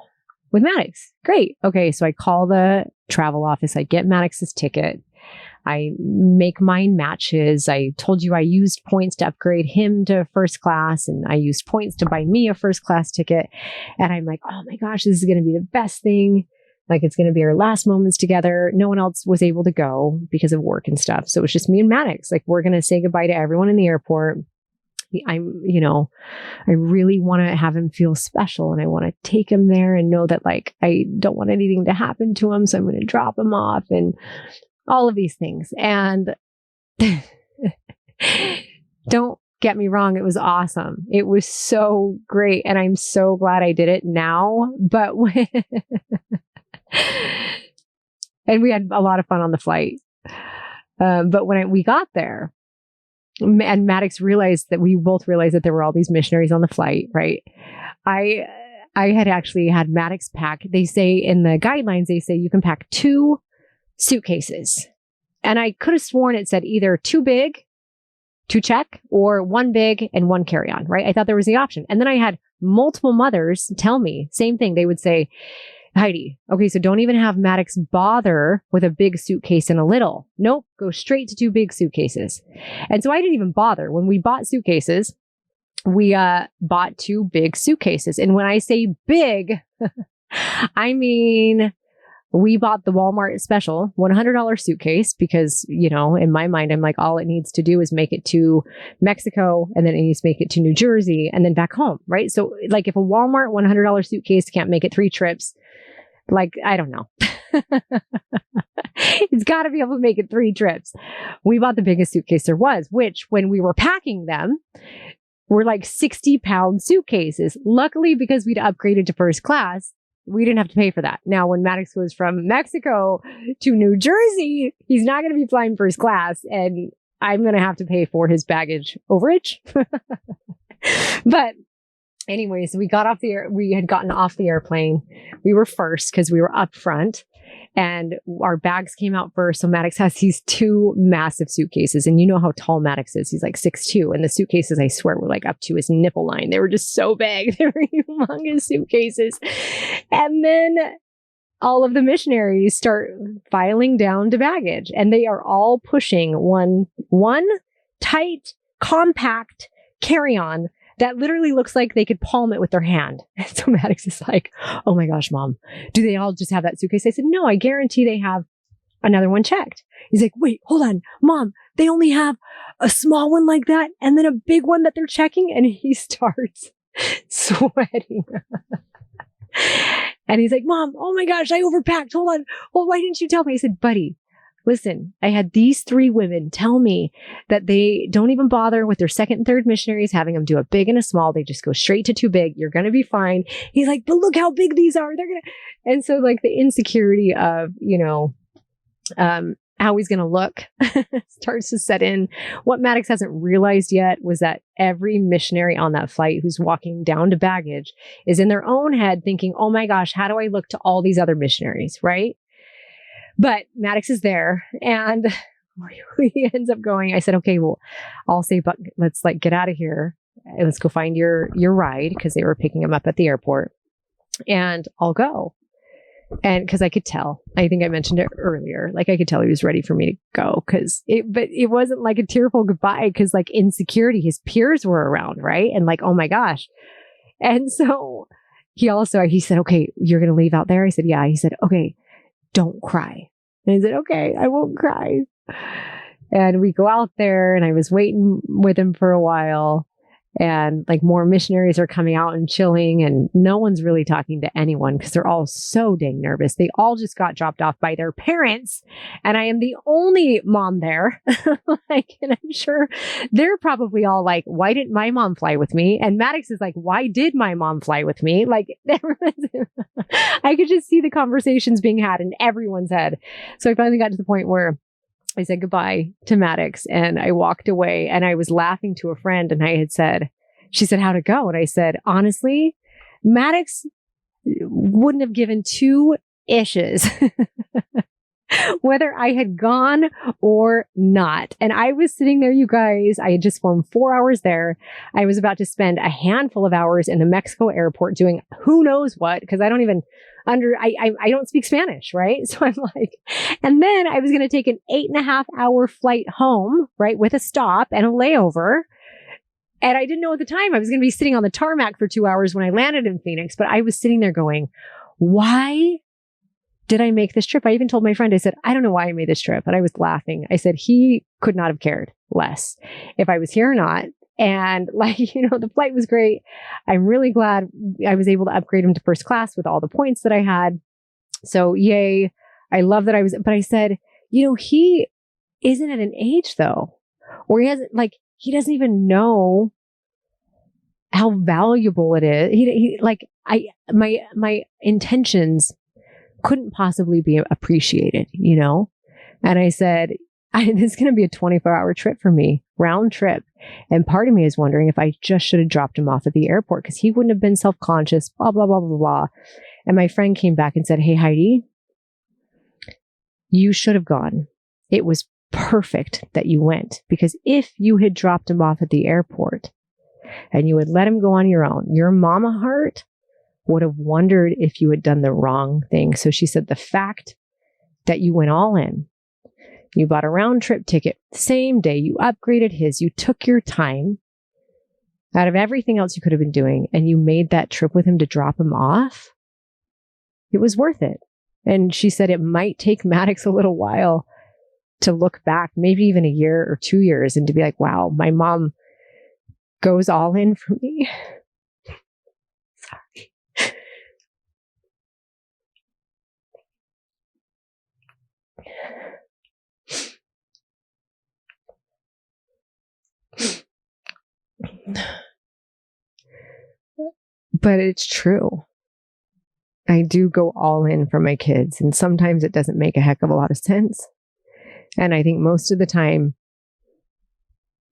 with Matix. Great. Okay. So I call the travel office. I get Matix's ticket. I make mine match his. I told you I used points to upgrade him to first class, and I used points to buy me a first class ticket. And I'm like, oh my gosh, this is going to be the best thing. Like, it's going to be our last moments together. No one else was able to go because of work and stuff. So it was just me and Matix. Like, we're going to say goodbye to everyone in the airport. I really want to have him feel special, and I want to take him there and know that, like, I don't want anything to happen to him. So I'm going to drop him off and all of these things. And don't get me wrong. It was awesome. It was so great. And I'm so glad I did it now. But and we had a lot of fun on the flight. But when we got there, and Matix realized that we both realized that there were all these missionaries on the flight, right? I had actually had Matix pack. They say in the guidelines, they say you can pack 2 suitcases. And I could have sworn it said either 2 big to check or 1 big and 1 carry-on, right? I thought there was the option. And then I had multiple mothers tell me, same thing. They would say, Heidi, okay, so don't even have Matix bother with a big suitcase and a little. Nope, go straight to 2 big suitcases. And so I didn't even bother. When we bought suitcases, we bought 2 big suitcases. And when I say big, I mean, we bought the Walmart special $100 suitcase because, in my mind, I'm like, all it needs to do is make it to Mexico, and then it needs to make it to New Jersey and then back home, right? So like if a Walmart $100 suitcase can't make it 3 trips, like, I don't know. It's got to be able to make it 3 trips. We bought the biggest suitcase there was, which when we were packing them were like 60-pound suitcases. Luckily, because we'd upgraded to first class, we didn't have to pay for that. Now, when Matix goes from Mexico to New Jersey, he's not going to be flying first class, and I'm going to have to pay for his baggage overage. But anyways, we had gotten off the airplane. We were first because we were up front, and our bags came out first. So Matix has these 2 massive suitcases, and you know how tall Matix is. He's like 6'2", and the suitcases, I swear, were like up to his nipple line. They were just so big. They were humongous suitcases. And then all of the missionaries start filing down to baggage, and they are all pushing one tight, compact carry-on that literally looks like they could palm it with their hand. And so Matix is like, oh my gosh, Mom, do they all just have that suitcase? I said, no, I guarantee they have another one checked. He's like, wait, hold on, Mom, they only have a small one like that and then a big one that they're checking. And he starts sweating. And he's like, Mom, oh my gosh, I overpacked. Hold on. Well, why didn't you tell me? I said, buddy, listen, I had these 3 women tell me that they don't even bother with their second and third missionaries having them do a big and a small. They just go straight to 2 big. You're going to be fine. He's like, but look how big these are. They're going to. And so like the insecurity of, how he's going to look starts to set in. What Matix hasn't realized yet was that every missionary on that flight who's walking down to baggage is in their own head thinking, oh my gosh, how do I look to all these other missionaries, right? But Matix is there, and he ends up going. I said, okay, well, I'll say, but let's get out of here and let's go find your ride, because they were picking him up at the airport, and I'll go. And because I could tell, I think I mentioned it earlier, like I could tell he was ready for me to go, but it wasn't like a tearful goodbye, because like insecurity, his peers were around, right? And like, oh my gosh. And so he said, okay, you're going to leave out there? I said, yeah. He said, okay, don't cry. And I said, okay, I won't cry. And we go out there, and I was waiting with him for a while. And like more missionaries are coming out and chilling, and no one's really talking to anyone because they're all so dang nervous. They all just got dropped off by their parents, and I am the only mom there. Like, and I'm sure they're probably all like, why didn't my mom fly with me? And Matix is like, why did my mom fly with me? Like, I could just see the conversations being had in everyone's head. So I finally got to the point where I said goodbye to Matix and I walked away, and I was laughing to a friend, and I had said, she said, how'd it go? And I said, honestly, Matix wouldn't have given two ishes whether I had gone or not. And I was sitting there, you guys, I had just flown 4 hours there. I was about to spend a handful of hours in the Mexico airport doing who knows what, because I don't even I don't speak Spanish, right? So I'm like, and then I was going to take an 8.5 hour flight home, right? With a stop and a layover. And I didn't know at the time I was going to be sitting on the tarmac for 2 hours when I landed in Phoenix, but I was sitting there going, why did I make this trip? I even told my friend, I said, I don't know why I made this trip. And I was laughing. I said, he could not have cared less if I was here or not. And like, the flight was great. I'm really glad I was able to upgrade him to first class with all the points that I had. So yay. I love that but I said, he isn't at an age though, or he doesn't even know how valuable it is. My intentions couldn't possibly be appreciated, And I said, this is going to be a 24-hour trip for me, round trip. And part of me is wondering if I just should have dropped him off at the airport because he wouldn't have been self-conscious, blah, blah, blah, blah, blah. And my friend came back and said, hey, Heidi, you should have gone. It was perfect that you went, because if you had dropped him off at the airport and you had let him go on your own, your mama heart would have wondered if you had done the wrong thing. So she said, the fact that you went all in, you bought a round trip ticket same day, you upgraded his, you took your time out of everything else you could have been doing, and you made that trip with him to drop him off. It was worth it. And she said it might take Matix a little while to look back, maybe even a year or 2 years, and to be like, wow, my mom goes all in for me. Sorry. But it's true. I do go all in for my kids, and sometimes it doesn't make a heck of a lot of sense. And I think most of the time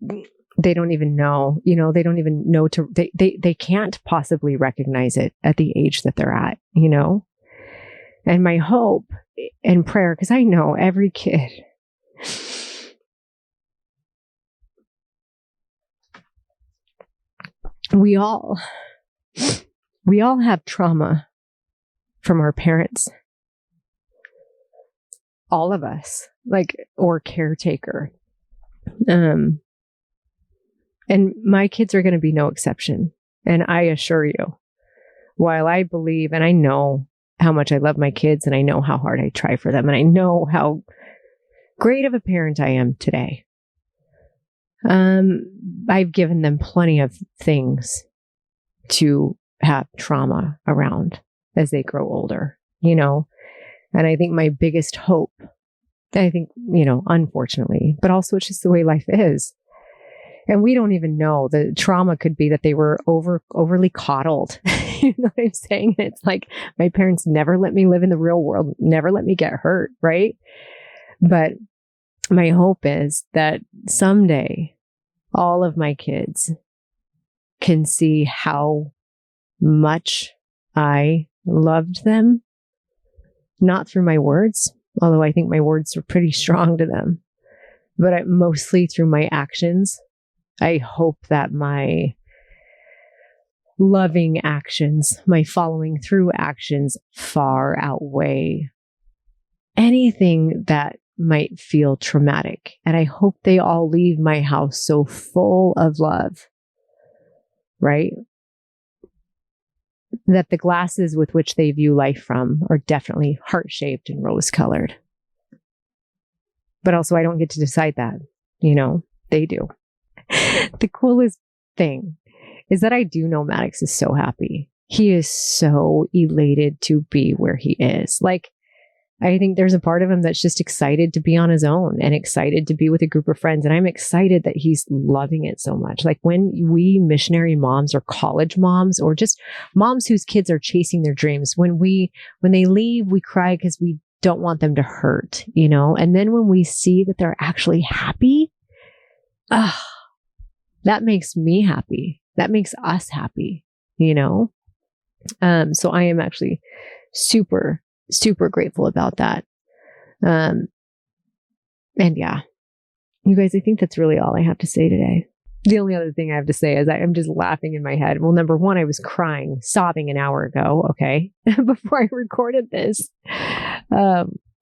they don't even know, they don't even know they can't possibly recognize it at the age that they're at, And my hope and prayer, because I know every kid, we all have trauma from our parents. All of us, or caretaker. And my kids are going to be no exception. And I assure you, while I believe and I know how much I love my kids, and I know how hard I try for them, and I know how great of a parent I am today, I've given them plenty of things to have trauma around as they grow older, And I think my biggest hope, unfortunately, but also it's just the way life is. And we don't even know. The trauma could be that they were overly coddled. You know what I'm saying? It's like my parents never let me live in the real world, never let me get hurt, right? But my hope is that someday all of my kids can see how much I loved them, not through my words, although I think my words are pretty strong to them, but mostly through my actions. I hope that my loving actions, my following through actions far outweigh anything that might feel traumatic. And I hope they all leave my house so full of love, right? That the glasses with which they view life from are definitely heart-shaped and rose-colored. But also, I don't get to decide that. They do. The coolest thing is that I do know Matix is so happy. He is so elated to be where he is. Like, I think there's a part of him that's just excited to be on his own and excited to be with a group of friends. And I'm excited that he's loving it so much. Like when we missionary moms or college moms or just moms whose kids are chasing their dreams, when they leave, we cry because we don't want them to hurt, you know? And then when we see that they're actually happy, that makes me happy. That makes us happy, you know? So I am actually super grateful about that. And yeah, you guys, I think that's really all I have to say today. The only other thing I have to say is I'm just laughing in my head. Well, number one, I was crying, sobbing an hour ago. Okay. Before I recorded this.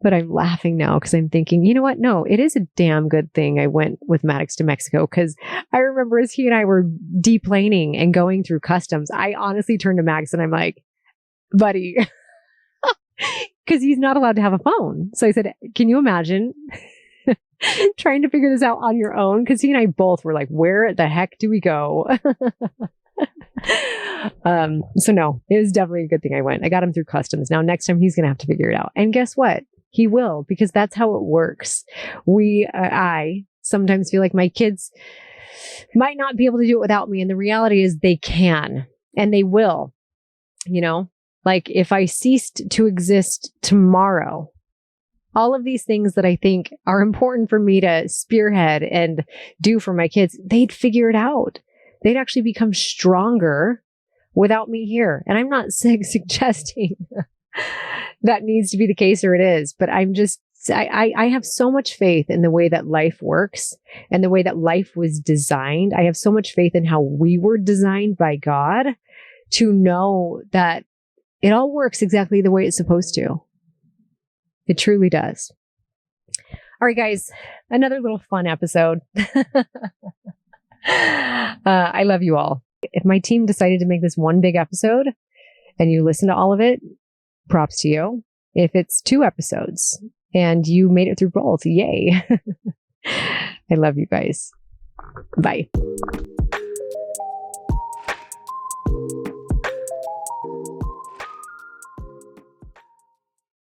But I'm laughing now because I'm thinking, you know what? No, it is a damn good thing I went with Matix to Mexico, because I remember as he and I were deplaning and going through customs, I honestly turned to Max and I'm like, buddy, because he's not allowed to have a phone. So I said, can you imagine trying to figure this out on your own? Because he and I both were like, where the heck do we go? So no, it was definitely a good thing I went. I got him through customs. Now, next time he's going to have to figure it out. And guess what? He will, because that's how it works. I sometimes feel like my kids might not be able to do it without me. And the reality is they can, and they will, you know, like if I ceased to exist tomorrow, all of these things that I think are important for me to spearhead and do for my kids, they'd figure it out. They'd actually become stronger without me here. And I'm not suggesting that needs to be the case, or it is, but I have so much faith in the way that life works and the way that life was designed. I have so much faith in how we were designed by God to know that it all works exactly the way it's supposed to. It truly does. All right, guys, another little fun episode. I love you all. If my team decided to make this one big episode and you listen to all of it, props to you. If it's 2 episodes and you made it through both, yay. I love you guys. Bye.